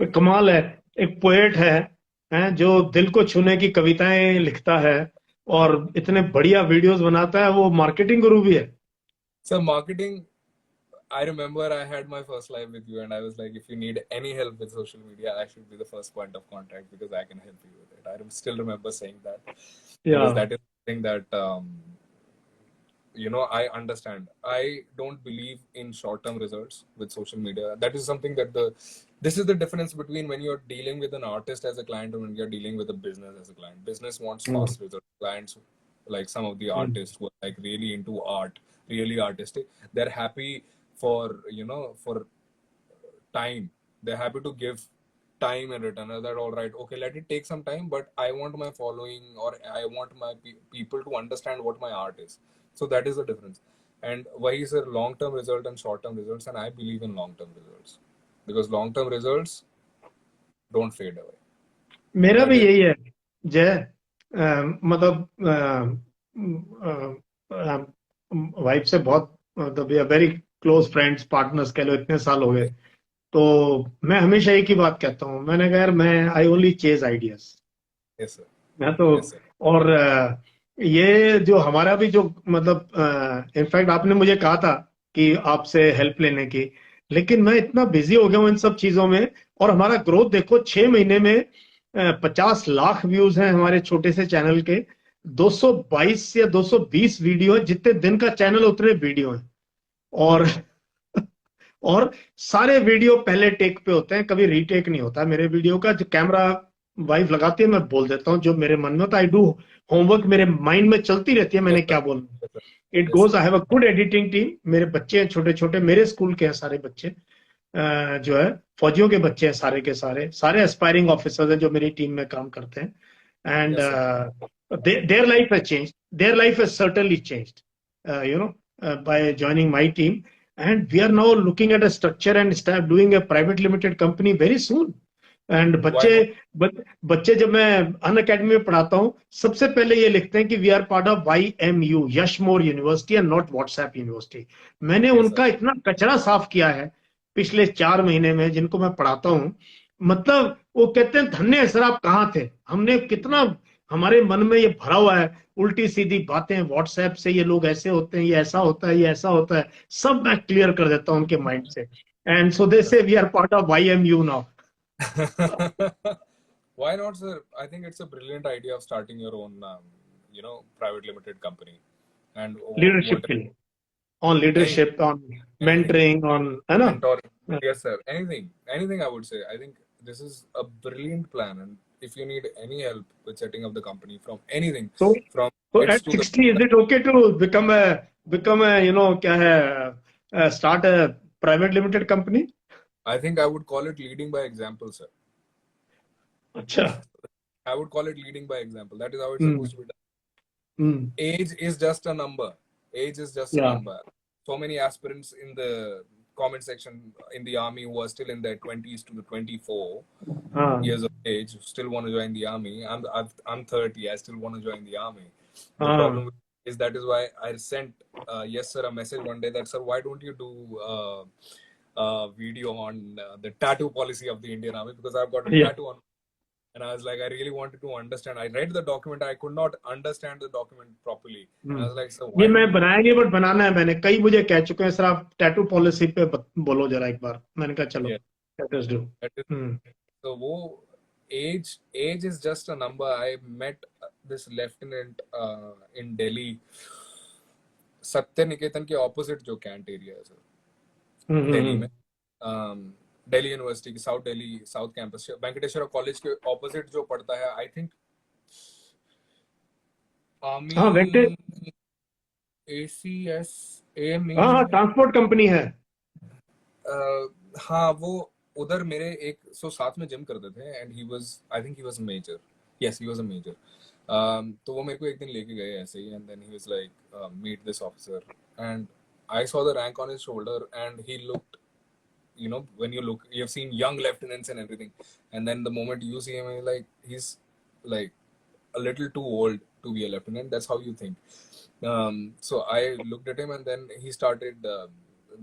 कमाल है, एक poet है जो दिल को छूने की कविताएं लिखता है और इतने बढ़िया वीडियोस बनाता है, वो मार्केटिंग गुरु भी है. So marketing, I remember I had my first live with you and I was like, if you need any help with social media, I should be the first point of contact because I can help you with it. I still remember saying that because Yeah. that is something that, you know, I understand. I don't believe in short-term results with social media. That is something that this is the difference between when you're dealing with an artist as a client and when you're dealing with a business as a client. Business wants fast results. Clients, like some of the artists who are like really into art, really artistic, they're happy for, you know, for time. They're happy to give time in return. That all right, okay, let it take some time, but I want my following or I want my people to understand what my art is. So that is the difference. And why is there long-term result and short-term results? And I believe in long-term results because long-term results don't fade away. मेरा That भी is यही है जय. मतलब wife से बहुत मतलब we are very close friends, partners कह लो, इतने साल हो गए. तो मैं हमेशा एक ही बात कहता हूँ, मैंने कहा यार मैं I only chase ideas. yes, sir. मैं तो Yes, sir. और ये जो हमारा भी जो मतलब इनफैक्ट आपने मुझे कहा था कि आपसे हेल्प लेने की, लेकिन मैं इतना बिजी हो गया हूँ इन सब चीजों में. और हमारा ग्रोथ देखो, 6 महीने में 50 लाख व्यूज हैं हमारे छोटे से चैनल के. 222 या 220 वीडियो है, जितने दिन का चैनल उतने वीडियो हैं. और और सारे वीडियो पहले टेक पे होते हैं, कभी रीटेक नहीं होता मेरे वीडियो का. जो कैमरा वाइफ लगाती है, मैं बोल देता हूँ जो मेरे मन में होता है. आई डू होमवर्क, मेरे माइंड में चलती रहती है मैंने Yes, क्या sir. बोलना है. Yes, sir. It Yes, goes. sir. I have a good editing team. मेरे बच्चे हैं छोटे छोटे, मेरे स्कूल के हैं सारे बच्चे, जो है फौजियों के बच्चे हैं सारे के सारे एस्पायरिंग ऑफिसर्स हैं जो मेरी टीम में काम करते हैं. And Yes, sir. their life has changed. Their life has certainly changed, by joining my team. And we are now looking at a structure and start doing a private limited company very soon. And Why not? बच्चे जब मैं अन academy में पढ़ाता हूँ, सबसे पहले ये लिखते हैं कि we are part of YMU, Yashmore university, and not WhatsApp university. मैंने Yes, उनका sir. इतना कचरा साफ किया है पिछले 4 महीने में जिनको मैं पढ़ाता हूँ. मतलब वो कहते हैं धन्य है सर आप कहाँ थे. हमने कितना, हमारे मन में ये भरा हुआ है उल्टी सीधी बातें, व्हाट्सएप से ये लोग ऐसे होते हैं, ये ऐसा होता है, ये ऐसा होता है, सब मैं क्लियर कर देता हूँ उनके माइंड से. And so they say we are part of YMU now. Why not, sir? I think it's a brilliant idea of starting your own, you know, private limited company. And leadership what के लिए, on anything, leadership, on anything, mentoring, on, है ना. mentoring. Yes, sir. Anything I would say. I think this is a brilliant plan. And if you need any help with setting up the company from anything, So from so kids at to the 60 is it okay to become a you know क्या है, start a private limited company? I think I would call it leading by example, sir. अच्छा. I would call it leading by example. That is how it's supposed to be done. Age is just a number. Age is just a Yeah. number. so many aspirants in the comment section in the army who are still in their 20s to the 24 हाँ years of age, who still want to join the army. I'm 30. I still want to join the army. The हाँ problem is that is why I sent yes sir a message one day that sir, why don't you do a video on the tattoo policy of the Indian Army, because I've got a या tattoo on. And I was like, I really wanted to understand. I read the document. I could not understand the document properly. And I was like, so ये why मैं don't you? बनाया नहीं, but बनाना है मैंने। कई मुझे कह चुके हैं सर आप टैटू पॉलिसी पे बोलो जरा एक बार। मैंने कहा चलो Yeah, let us do. that is, so age is just a number. I met this lieutenant in Delhi, सत्य निकेतन के ऑपोजिट जो कैंट एरिया है सर, दिल्ली में, दिल्ली यूनिवर्सिटी की south Delhi south campus, Venkateswara college के ऑपोजिट जो पड़ता है, आई थिंक आर्मी हाँ वेंकटेश, ACS AME हाँ हाँ है। ट्रांसपोर्ट कंपनी है। हाँ वो उधर मेरे एक सो साथ में जिम करते थे, and he was, I think he was major, yes he was a major. तो वो मेरे को एक दिन लेके गए ऐसे ही, and then he was like meet this officer, and I saw the rank on his shoulder, and he looked, you know, when you look, you've seen young lieutenants and everything, and then the moment you see him, like he's like a little too old to be a lieutenant. That's how you think. So I looked at him, and then he started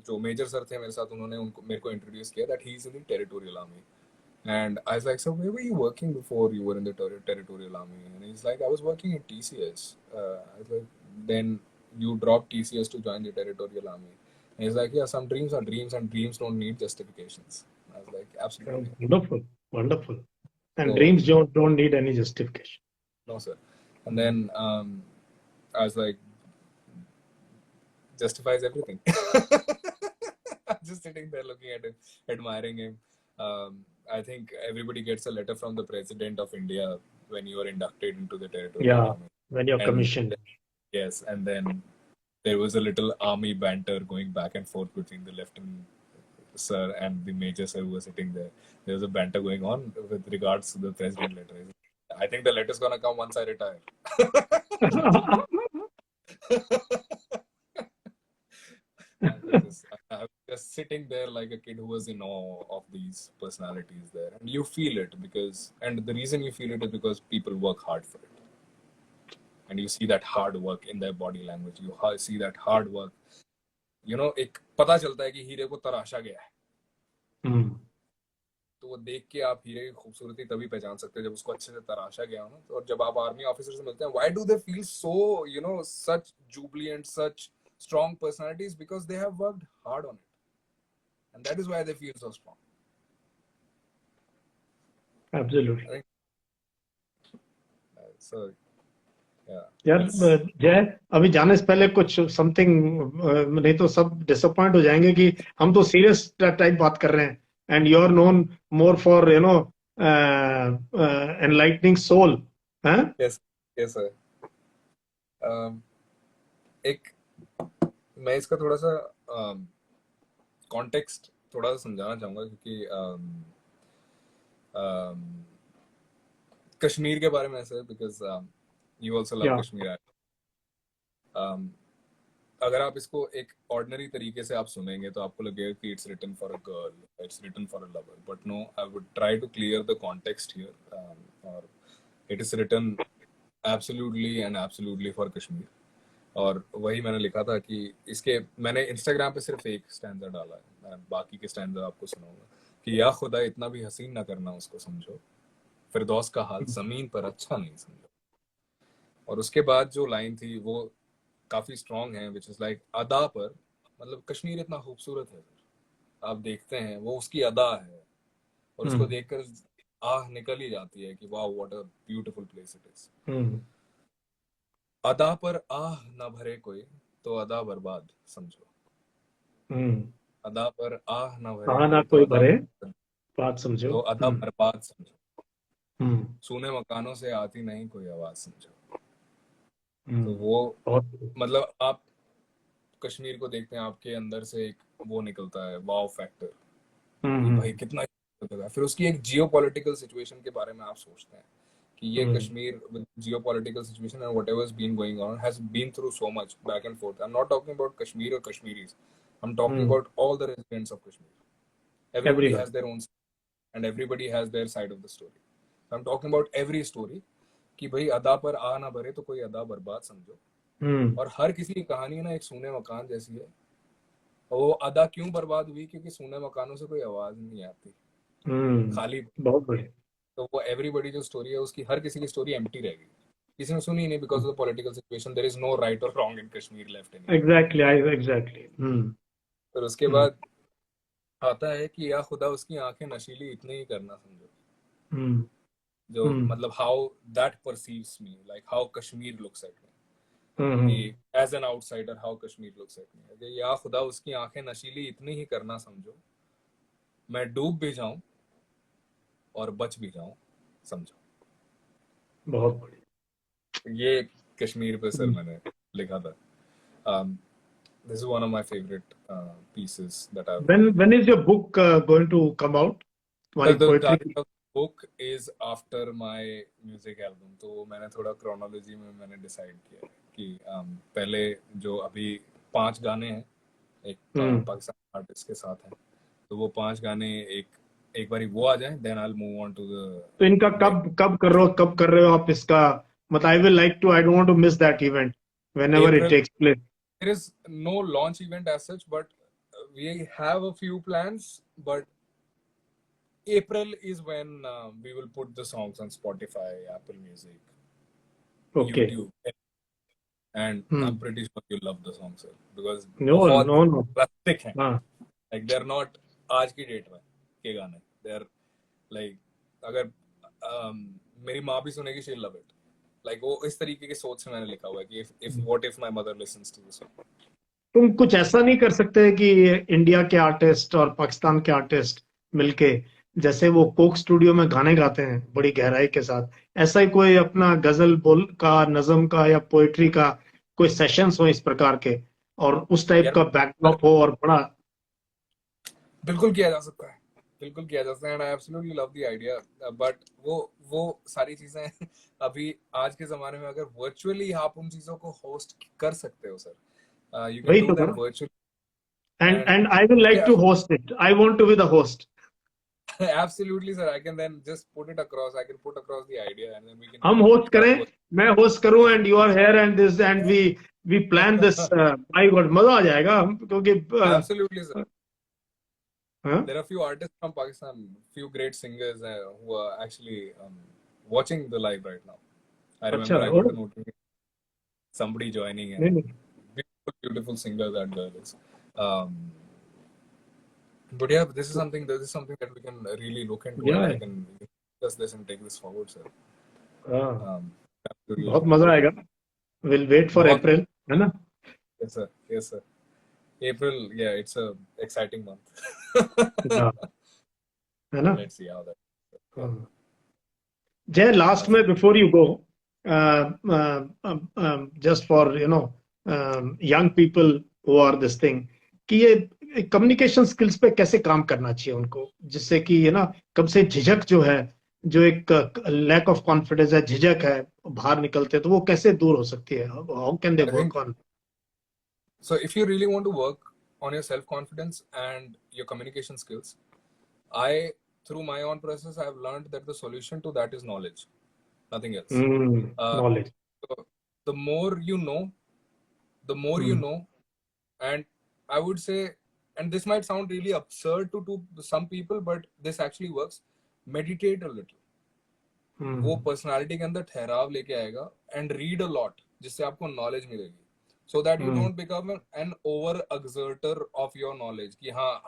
जो major sir थे मेरे साथ, उन्होंने उनको मेरे को introduce किया that he is in the territorial army. And I was like, so where were you working before you were in the territorial army? And he's like, I was working at TCS. I was like, then you dropped TCS to join the territorial army? And he's like, yeah, some dreams are dreams, and dreams don't need justifications. I was like, absolutely. Wonderful wonderful. And So, dreams don't need any justification. no, sir. And then I was like, justifies everything. I'm just sitting there looking at him, admiring him. I think everybody gets a letter from the President of India when you are inducted into the territorial या army. When you are And commission. yes, and then there was a little army banter going back and forth between the lieutenant sir and the major sir who was sitting there. There was a banter going on with regards to the president letter. I think the letter's gonna come once I retire. I was just sitting there like a kid who was in awe of these personalities there, and you feel it because, and the reason you feel it is because people work hard for it, and you see that hard work in their body language. You see that hard work. You know, एक पता चलता है कि हीरे को तराशा गया है, तो वो देख के आप हीरे की खूबसूरती तभी पहचान सकते हैं जब उसको अच्छे से तराशा गया हो ना। तो और जब आप आर्मी ऑफिसर से मिलते हैं, why do they feel so, you know, such jubilant, such strong personalities? Because they have worked hard on it, and that is why they feel so strong. Absolutely. I think, so yeah, यार जय, अभी जाने से पहले कुछ something, नहीं तो सब डिसअपॉइंट हो जाएंगे कि हम तो सीरियस टाइप बात कर रहे हैं, and you are known more for you know enlightening soul. yes, yes sir. एक मैं इसका थोड़ा सा कॉन्टेक्स्ट थोड़ा सा समझाना चाहूंगा, क्योंकि कश्मीर के बारे में sir, because you also love Kashmir. अगर आप इसको एक ऑर्डिनरी तरीके से आप सुनेंगे तो आपको लगेगा कि it's written for a girl, it's written for a lover, but no, I would try to clear the context here, और it is written absolutely and absolutely for Kashmir. और वही मैंने लिखा था कि इसके मैंने इंस्टाग्राम पे सिर्फ एक स्टैंजा डाला है, मैं बाकी के स्टैंजा आपको सुनाऊंगा कि या खुदा इतना भी हसीन ना करना उसको समझो, फिरदौस का हाल जमीन पर अच्छा नहीं समझो। और उसके बाद जो लाइन थी वो काफी स्ट्रॉन्ग है, विच इज लाइक अदा पर, मतलब कश्मीर इतना खूबसूरत है, आप देखते हैं वो उसकी अदा है, और उसको देखकर आह निकल ही जाती है कि वाह what a beautiful place it is. अदा पर आह ना भरे कोई तो अदा बर्बाद समझो, अदा पर आह ना भरे कोई तो भरे बात समझो, तो अदा बर्बाद समझो, सूने मकानों से आती नहीं कोई आवाज समझो। तो वो मतलब आप कश्मीर को देखते हैं, आपके अंदर से एक वो निकलता है वाव फैक्टर, भाई कितना। फिर उसकी एक जियोपॉलिटिकल सिचुएशन के बारे में आप सोचते हैं कि ये Kashmir with geopolitical situation and whatever's been going on has been through so much back and forth. I'm not talking about Kashmir or Kashmiris. I'm talking about all the residents of Kashmir. Everybody Everyone. has their own side and everybody has their side of the story. So I'm talking about every story कि भाई अदा पर आ ना भरे तो कोई अदा बर्बाद समझो. और हर किसी की कहानी ना एक सूने मकान जैसी है. वो अदा क्यों बर्बाद हुई? क्योंकि सूने मकानों से कोई आवाज नहीं आती, खाली. बहुत बढ़िया. तो वो एवरीबॉडी जो स्टोरी है उसकी हर किसी की स्टोरी एम्प्टी रह गई. किसी ने सुनी नहीं because of the political situation. There is no right or wrong in Kashmir left any. Exactly. फिर उसके बाद आता है कि या खुदा उसकी आंखें नशीली इतनी ही करना समझो. जो मतलब how that perceives me, like how Kashmir looks at me as an outsider, how Kashmir looks at me. या खुदा उसकी आंखें नशीली इतनी ही करना समझो, मैं डूब भी जाऊं और बच भी जाऊं समझो. बहुत बढ़िया. ये कश्मीर पे सर मैंने लिखा था. This is one of my favorite pieces that I've. When is your book going to come out? The poetry. the book is after my music album. तो मैंने थोड़ा chronology में मैंने decide किया कि पहले जो अभी 5 गाने हैं एक पाकिस्तानी आर्टिस्ट के साथ हैं, तो वो 5 गाने एक बारी वो आ जाए, then I'll move on to the. तो इनका कब कर रहे हो आप इसका? मतलब I will like to, I don't want to miss that event whenever it takes place. There is no launch event as such, but we have a few plans. But April is when we will put the songs on Spotify, Apple Music, YouTube, and I'm pretty sure you love the songs, sir, because no classic हैं. Like they're not आज की date में के गाने. They're like अगर मेरी माँ भी सुनेगी she'll love it. Like वो इस तरीके की सोच से मैंने लिखा हुआ है कि if what if my mother listens to this song. तुम कुछ ऐसा नहीं कर सकते कि इंडिया के आर्टिस्ट और पाकिस्तान के आर्टिस्ट मिलके, जैसे वो कोक स्टूडियो में गाने गाते हैं बड़ी गहराई के साथ, ऐसा ही कोई अपना गजल बोल का, नज़म का या पोएट्री का कोई सेशंस हो इस प्रकार के, और उस टाइप का बैकड्रॉप हो और बड़ा. बिल्कुल किया जा सकता है, बिल्कुल किया जा सकता है. And I absolutely love the idea. But वो सारी चीजें अभी आज के जमाने में अगर वर्चुअली आप उन चीजों को होस्ट कर सकते हो sir, you can do that virtually. And I will like to host it. I want to be the host. Absolutely sir. I can then just put it across. I can put across the idea and then we can. हम host करें, मैं host करूं and you are here and this and we plan this. My God, मजा आ जाएगा हम, क्योंकि absolutely sir. There are few artists from Pakistan, few great singers who are actually watching the live right now. I remember I got a notification somebody joining and beautiful singers that girl is. But yeah, this is something that we can really look into. Yeah. And I can discuss this and take this forward, sir. बहुत मजा आएगा. We'll wait for April, है ना? Yes sir. Yes sir. April, yeah, it's a exciting month. है ना? Let's see how that. Jay, last में before you go, just for young people who are this thing, कि ये communication skills पे कैसे काम करना चाहिए उनको, जिससे कि कब से झिझक जो है, जो एक लैक ऑफ कॉन्फिडेंस है, झिझक है, बाहर निकलते तो वो कैसे दूर हो सकती है? How can they work on? So if you really want to work on your self-confidence and your communication skills, through my own process, I've learned that the solution to that is knowledge, nothing else. Knowledge. So the more you know, and I would say, and this might sound really absurd to some people, but this actually works. Meditate a little. वो personality के अंदर ठहराव लेके आएगा, and read a lot, जिससे आपको knowledge मिलेगी. So that you don't become an over exerter of your knowledge कि हाँ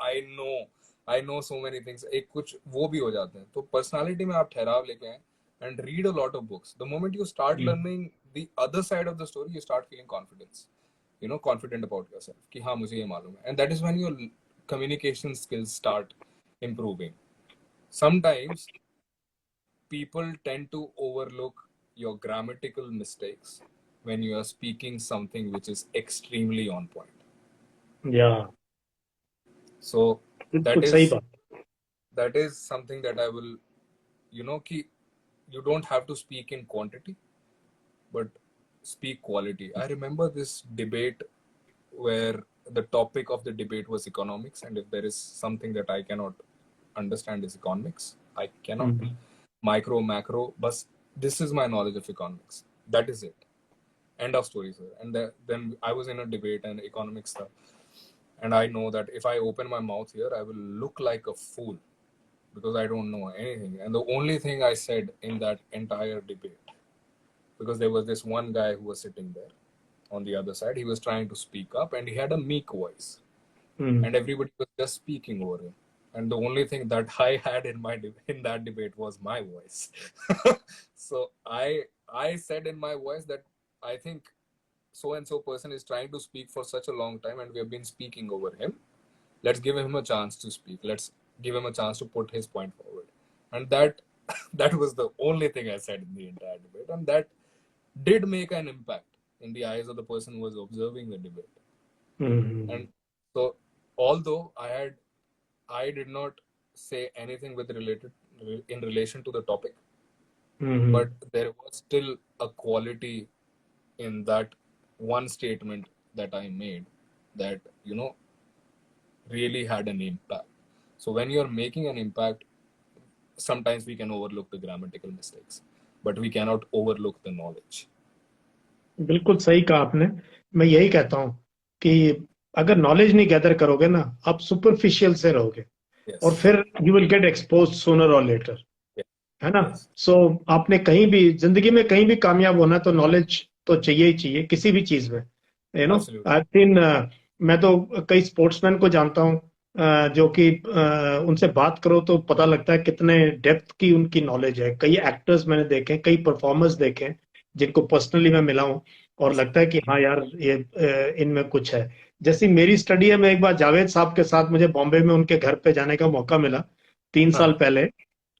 I know so many things. एक कुछ वो भी हो जाते हैं. तो personality में आप ठहराव लेके आए and read a lot of books. The moment you start learning the other side of the story, you start feeling confidence. Confident about yourself कि हाँ मुझे ये मालूम है. And that is when your communication skills start improving. Sometimes people tend to overlook your grammatical mistakes when you are speaking something which is extremely on point. Yeah. So that is something that I will, कि you don't have to speak in quantity, but speak quality. I remember this debate where the topic of the debate was economics, and if there is something that I cannot understand is economics. I cannot micro, macro, but this is my knowledge of economics. That is it. End of story, sir. And then I was in a debate and economics stuff, and I know that if I open my mouth here, I will look like a fool because I don't know anything. And the only thing I said in that entire debate, because there was this one guy who was sitting there on the other side, he was trying to speak up and he had a meek voice, and everybody was just speaking over him. And the only thing that I had in that debate was my voice. So I said in my voice that I think so and so person is trying to speak for such a long time, and we have been speaking over him. Let's give him a chance to speak. Let's give him a chance to put his point forward. And that was the only thing I said in the entire debate, and that did make an impact in the eyes of the person who was observing the debate. And so, although I did not say anything in relation to the topic, but there was still a quality in that one statement that I made that, really had an impact. So when you're making an impact, sometimes we can overlook the grammatical mistakes, but we cannot overlook the knowledge. बिल्कुल सही कहा आपने. मैं यही कहता हूं कि अगर नॉलेज नहीं गैदर करोगे ना, आप सुपरफिशियल से रहोगे. Yes. और फिर you will get expose sooner और लेटर. है ना? Yes. सो आपने कहीं भी जिंदगी में कहीं भी कामयाब होना तो नॉलेज तो चाहिए ही चाहिए किसी भी चीज में. आई थिंक मैं तो कई स्पोर्ट्समैन को जानता हूं जो कि उनसे बात करो तो पता लगता है कितने डेप्थ की उनकी नॉलेज है. कई एक्टर्स मैंने देखे, कई परफॉर्मर्स देखे जिनको पर्सनली मैं मिला हूं, और लगता है कि हाँ यार ये इनमें कुछ है. जैसी मेरी स्टडी है, मैं एक बार जावेद साहब के साथ मुझे बॉम्बे में उनके घर पे जाने का मौका मिला 3 साल पहले,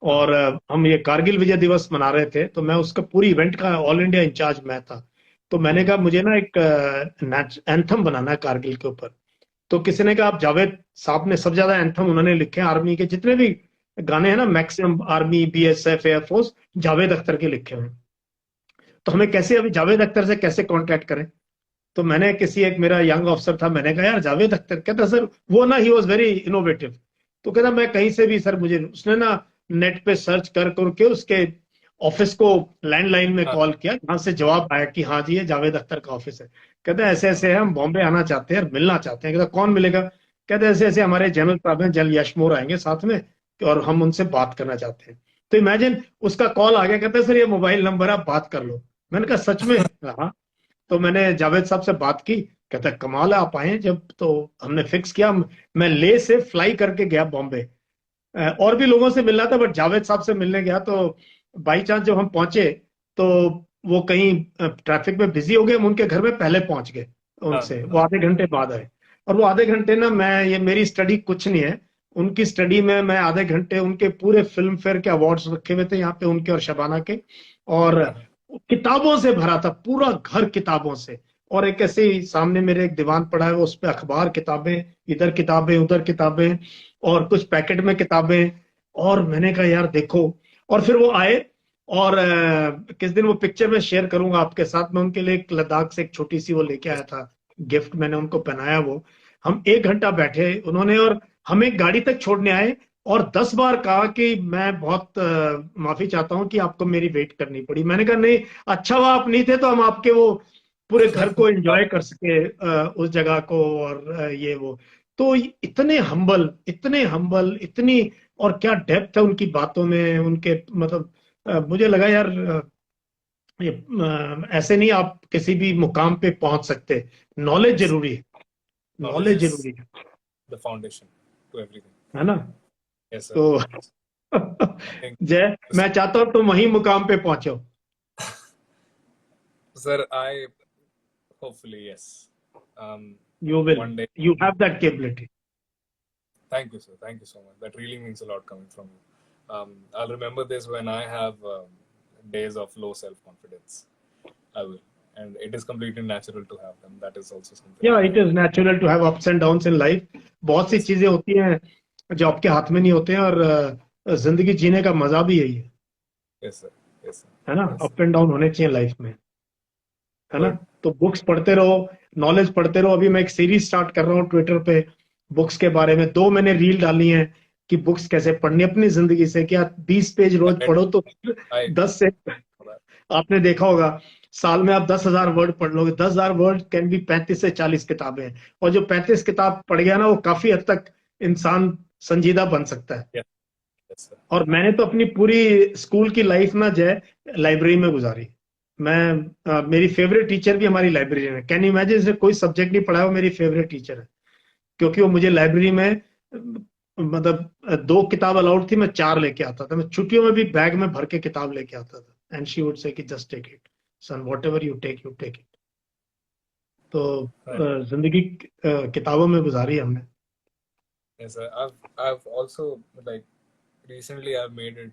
और हम ये कारगिल विजय दिवस मना रहे थे, तो मैं उसका पूरी इवेंट का ऑल इंडिया इंचार्ज मैं था. तो मैंने कहा मुझे ना एक एंथम बनाना है कारगिल के ऊपर. तो किसी ने कहा आप जावेद साहब ने सबसे ज्यादा एंथम उन्होंने लिखे आर्मी के जितने भी गाने हैं ना, maximum army, BSF, air force, Javed Akhtar के लिखे हुए. तो हमें कैसे अभी जावेद अख्तर से कैसे कांटेक्ट करें? तो मैंने एक मेरा यंग ऑफिसर था, मैंने कहा यार जावेद अख्तर. कहता सर वो ना ही वॉज वेरी इनोवेटिव. तो कहता मैं कहीं से भी सर, मुझे उसने ना नेट पे सर्च करके उसके ऑफिस को लैंडलाइन में कॉल किया, जहां से जवाब आया कि हाँ जी ये जावेद अख्तर का ऑफिस है. कहते ऐसे ऐसे है, हम बॉम्बे आना चाहते हैं, मिलना चाहते हैं. कहता कौन मिलेगा? कहते ऐसे ऐसे हमारे जनरल साहब हैं, जनरल यशमोर आएंगे साथ में और हम उनसे बात करना चाहते हैं. तो इमेजिन उसका कॉल आ गया, कहते सर ये मोबाइल नंबर आप बात कर लो. मैंने कहा सच में? हाँ. तो मैंने जावेद साहब से बात की. कहता कमाल है आप आए जब. तो हमने फिक्स किया, मैं ले से फ्लाई करके गया बॉम्बे. और भी लोगों से मिलना था, बट जावेद साहब से मिलने गया. तो बाई चांस जब हम पहुंचे तो वो कहीं ट्रैफिक में बिजी हो गए, हम उनके घर में पहले पहुंच गए उनसे. वो आधे घंटे बाद आए, और वो आधे घंटे ना, ये मेरी स्टडी कुछ नहीं है, उनकी स्टडी में मैं आधे घंटे, उनके पूरे फिल्म फेयर के अवार्ड्स रखे हुए थे यहाँ पे उनके और शबाना के, और किताबों से भरा था पूरा घर, किताबों से. और एक ऐसे ही सामने मेरे एक दीवान पड़ा है, उस पे अखबार, किताबें, इधर किताबें उधर किताबें, और कुछ पैकेट में किताबें. और मैंने कहा यार देखो. और फिर वो आए, और किस दिन वो पिक्चर में शेयर करूंगा आपके साथ. मैं उनके लिए एक लद्दाख से एक छोटी सी वो लेके आया था गिफ्ट, मैंने उनको पहनाया. वो हम 1 घंटा बैठे उन्होंने, और हमें गाड़ी तक छोड़ने आए, और 10 बार कहा कि मैं बहुत माफी चाहता हूं कि आपको मेरी वेट करनी पड़ी. मैंने कहा नहीं, अच्छा हुआ आप नहीं थे, तो हम आपके वो पूरे घर को एंजॉय कर सके, उस जगह को, और ये वो. तो इतने हम्बल, इतनी, और क्या डेप्थ है उनकी बातों में, उनके मतलब मुझे लगा यार ये ऐसे नहीं आप किसी भी मुकाम पे पहुंच सकते. नॉलेज जरूरी है, नॉलेज जरूरी है, द फाउंडेशन टू एवरीथिंग, है ना? Yes sir. तो जय, मैं चाहता हूं तुम वही मुकाम पे पहुंचो. Sir I hopefully yes. You will. One day. You have that capability. Thank you, sir. Thank you so much. That really means a lot coming from you. I'll remember this when I have days of low self-confidence. I will. And it is completely natural to have them. That is also something. Yeah, it is natural to have ups and downs in life. बहुत सी चीजें होती हैं जो आपके हाथ में नहीं होते हैं, और जिंदगी जीने का मजा भी यही है. Yes, sir. Yes, sir. है ना, Yes, sir. Up and down होने चाहिए लाइफ में, है ना। Good. तो बुक्स पढ़ते रहो, नॉलेज पढ़ते रहो। अभी मैं एक सीरीज स्टार्ट कर रहा हूँ ट्विटर पे बुक्स के बारे में। 2 मैंने रील डाली हैं कि बुक्स कैसे पढ़नी अपनी जिंदगी से। क्या 20 पेज I रोज did. पढ़ो तो I 10 से, for that. आपने देखा होगा साल में आप 10,000 वर्ड पढ़ लोगे। 10,000 वर्ड कैन बी 35 से 40 किताबें हैं। और जो 35 किताब पढ़ गया ना, वो काफी हद तक इंसान संजीदा बन सकता है। Yes, yes, sir. और मैंने तो अपनी पूरी स्कूल की लाइफ ना जो है लाइब्रेरी में गुजारी। मैं मेरी फेवरेट टीचर भी हमारी लाइब्रेरी में। कैन यू इमेजिन, इसने कोई सब्जेक्ट नहीं पढ़ाया, वो मेरी फेवरेट टीचर है। क्योंकि वो मुझे लाइब्रेरी में मतलब 2 किताब अलाउड थी, मैं 4 लेके आता था। मैं छुट्टियों में भी बैग में भर के किताब लेके आता था। एंड शी वुड से कि just take it son, whatever you take it. तो Right. जिंदगी किताबों में गुजारी हमने। Yes, sir. I've also like recently I've made it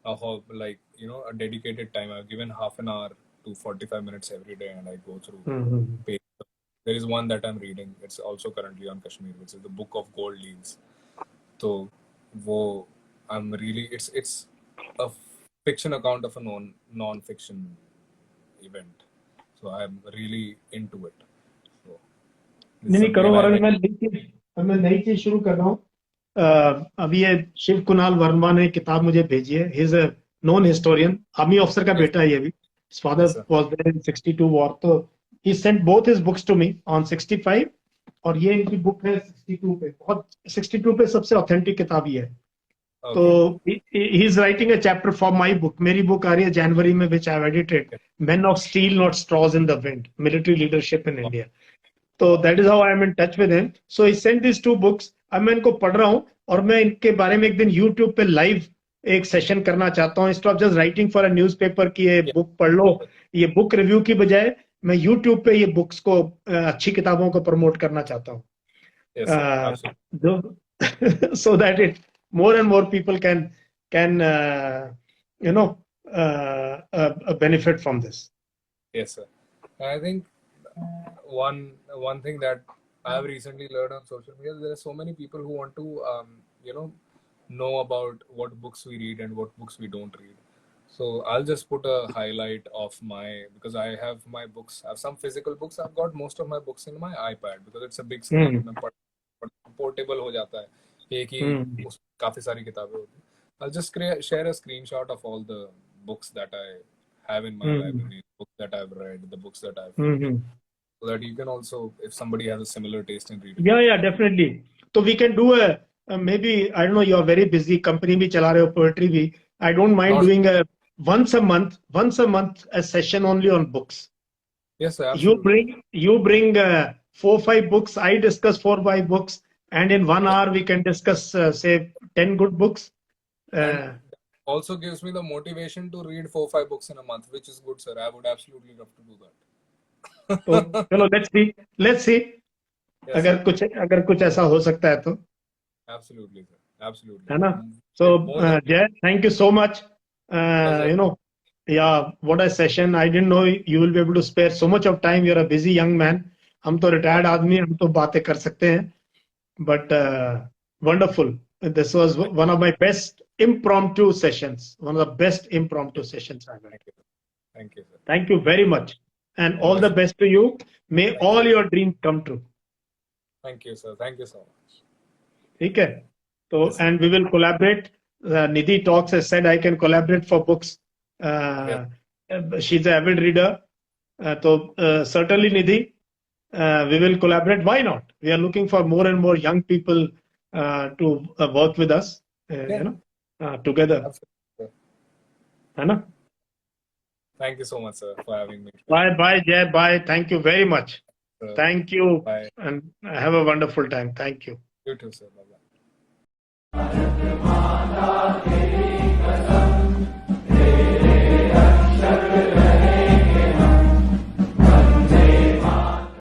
a like a dedicated time. I've given half an hour to 45 minutes every day, and I go through hmm. page. There is one that I'm reading. It's also currently on Kashmir, which is the Book of Gold Leaves. So, wo I'm really it's a fiction account of a non-fiction event. So I'm really into it. So this is नहीं something, करो, and और I अभी met. मैं नई चीज शुरू कर रहा हूँ। अभी ये शिव कुणाल वर्मा ने किताब मुझे भेजी है। He is a non historian, army officer का Yes, बेटा है ये भी। His father yes, sir. Was there in 62 war. तो he sent both his books to me on 65, और ये इनकी बुक है 62 पे। बहुत 62 पे सबसे ऑथेंटिक किताब ये है। तो Okay. He is writing a chapter for my book. मेरी बुक आ रही है जनवरी में, which I have edited, men of steel not straws in the wind, military leadership in India. तो that is how I am in touch with him. So he sent this 2 books. अब मैं इनको पढ़ रहा हूँ, और मैं इनके बारे में एक दिन यूट्यूब पे लाइव एक सेशन करना चाहता हूँ। Instead of just writing for a newspaper कि ये Yeah. बुक पढ़ लो, ये बुक रिव्यू की बजाय मैं यूट्यूब पे ये बुक्स को, अच्छी किताबों को प्रमोट करना चाहता हूँ। Yes, sir. Absolutely. So that it more and more people can you know benefit from this. Yes, sir. I think one thing that I've recently learned on social media, there are so many people who want to you know about what books we read and what books we don't read. So I'll just put a highlight of my, because I have my books. I have some physical books. I've got most of my books in my iPad because it's a big screen. Hmm. में portable हो जाता है. एक ही Hmm. उस काफी सारी किताबें होती हैं. I'll just share a screenshot of all the books that I have in my Hmm. library, books that I've read, the books that I've Hmm. read, Hmm. so that you can also, if somebody has a similar taste in reading, Yeah, you yeah, can. definitely. So we can do maybe, I don't know, you're very busy, company भी चला रहे हो, poetry भी. I don't mind Not doing a once a month a session only on books. yes, sir, You absolutely. bring 4 5 books, I discuss 4 5 books, and in 1 hour we can discuss say 10 good books. And Uh, also gives me the motivation to read 4 5 books in a month, which is good, sir. I would absolutely love to do तो that. चलो, let's see Yes, sir. अगर कुछ ऐसा हो सकता है तो, Absolutely, sir. Absolutely. है ना। So More than Jay, thank you so much. pleasure. Yeah, what a session. I didn't know you will be able to spare so much of time. You're a busy young man. हम तो retired आदमी, हम तो बातें कर सकते हैं, but wonderful. This was one of my best impromptu sessions. One of the best impromptu sessions I've had. Thank you. Thank you, sir. Thank you very much, and all the Wonderful. best to you. May Thank all you. your dreams come true. Thank you, sir. Thank you so much. ठीक है, तो Yes, sir. and we will collaborate. Nidhi Talks has said I can collaborate for books. Yes. She's an avid reader. So certainly Nidhi, we will collaborate. Why not? We are looking for more and more young people to work with us, Yeah. together. Absolutely, sir. है ना? Thank you so much, sir, for having me. Bye, Jay. Bye. Thank you very much. Sir. Thank you, Bye. and have a wonderful time. Thank you. You too, sir. Bye-bye.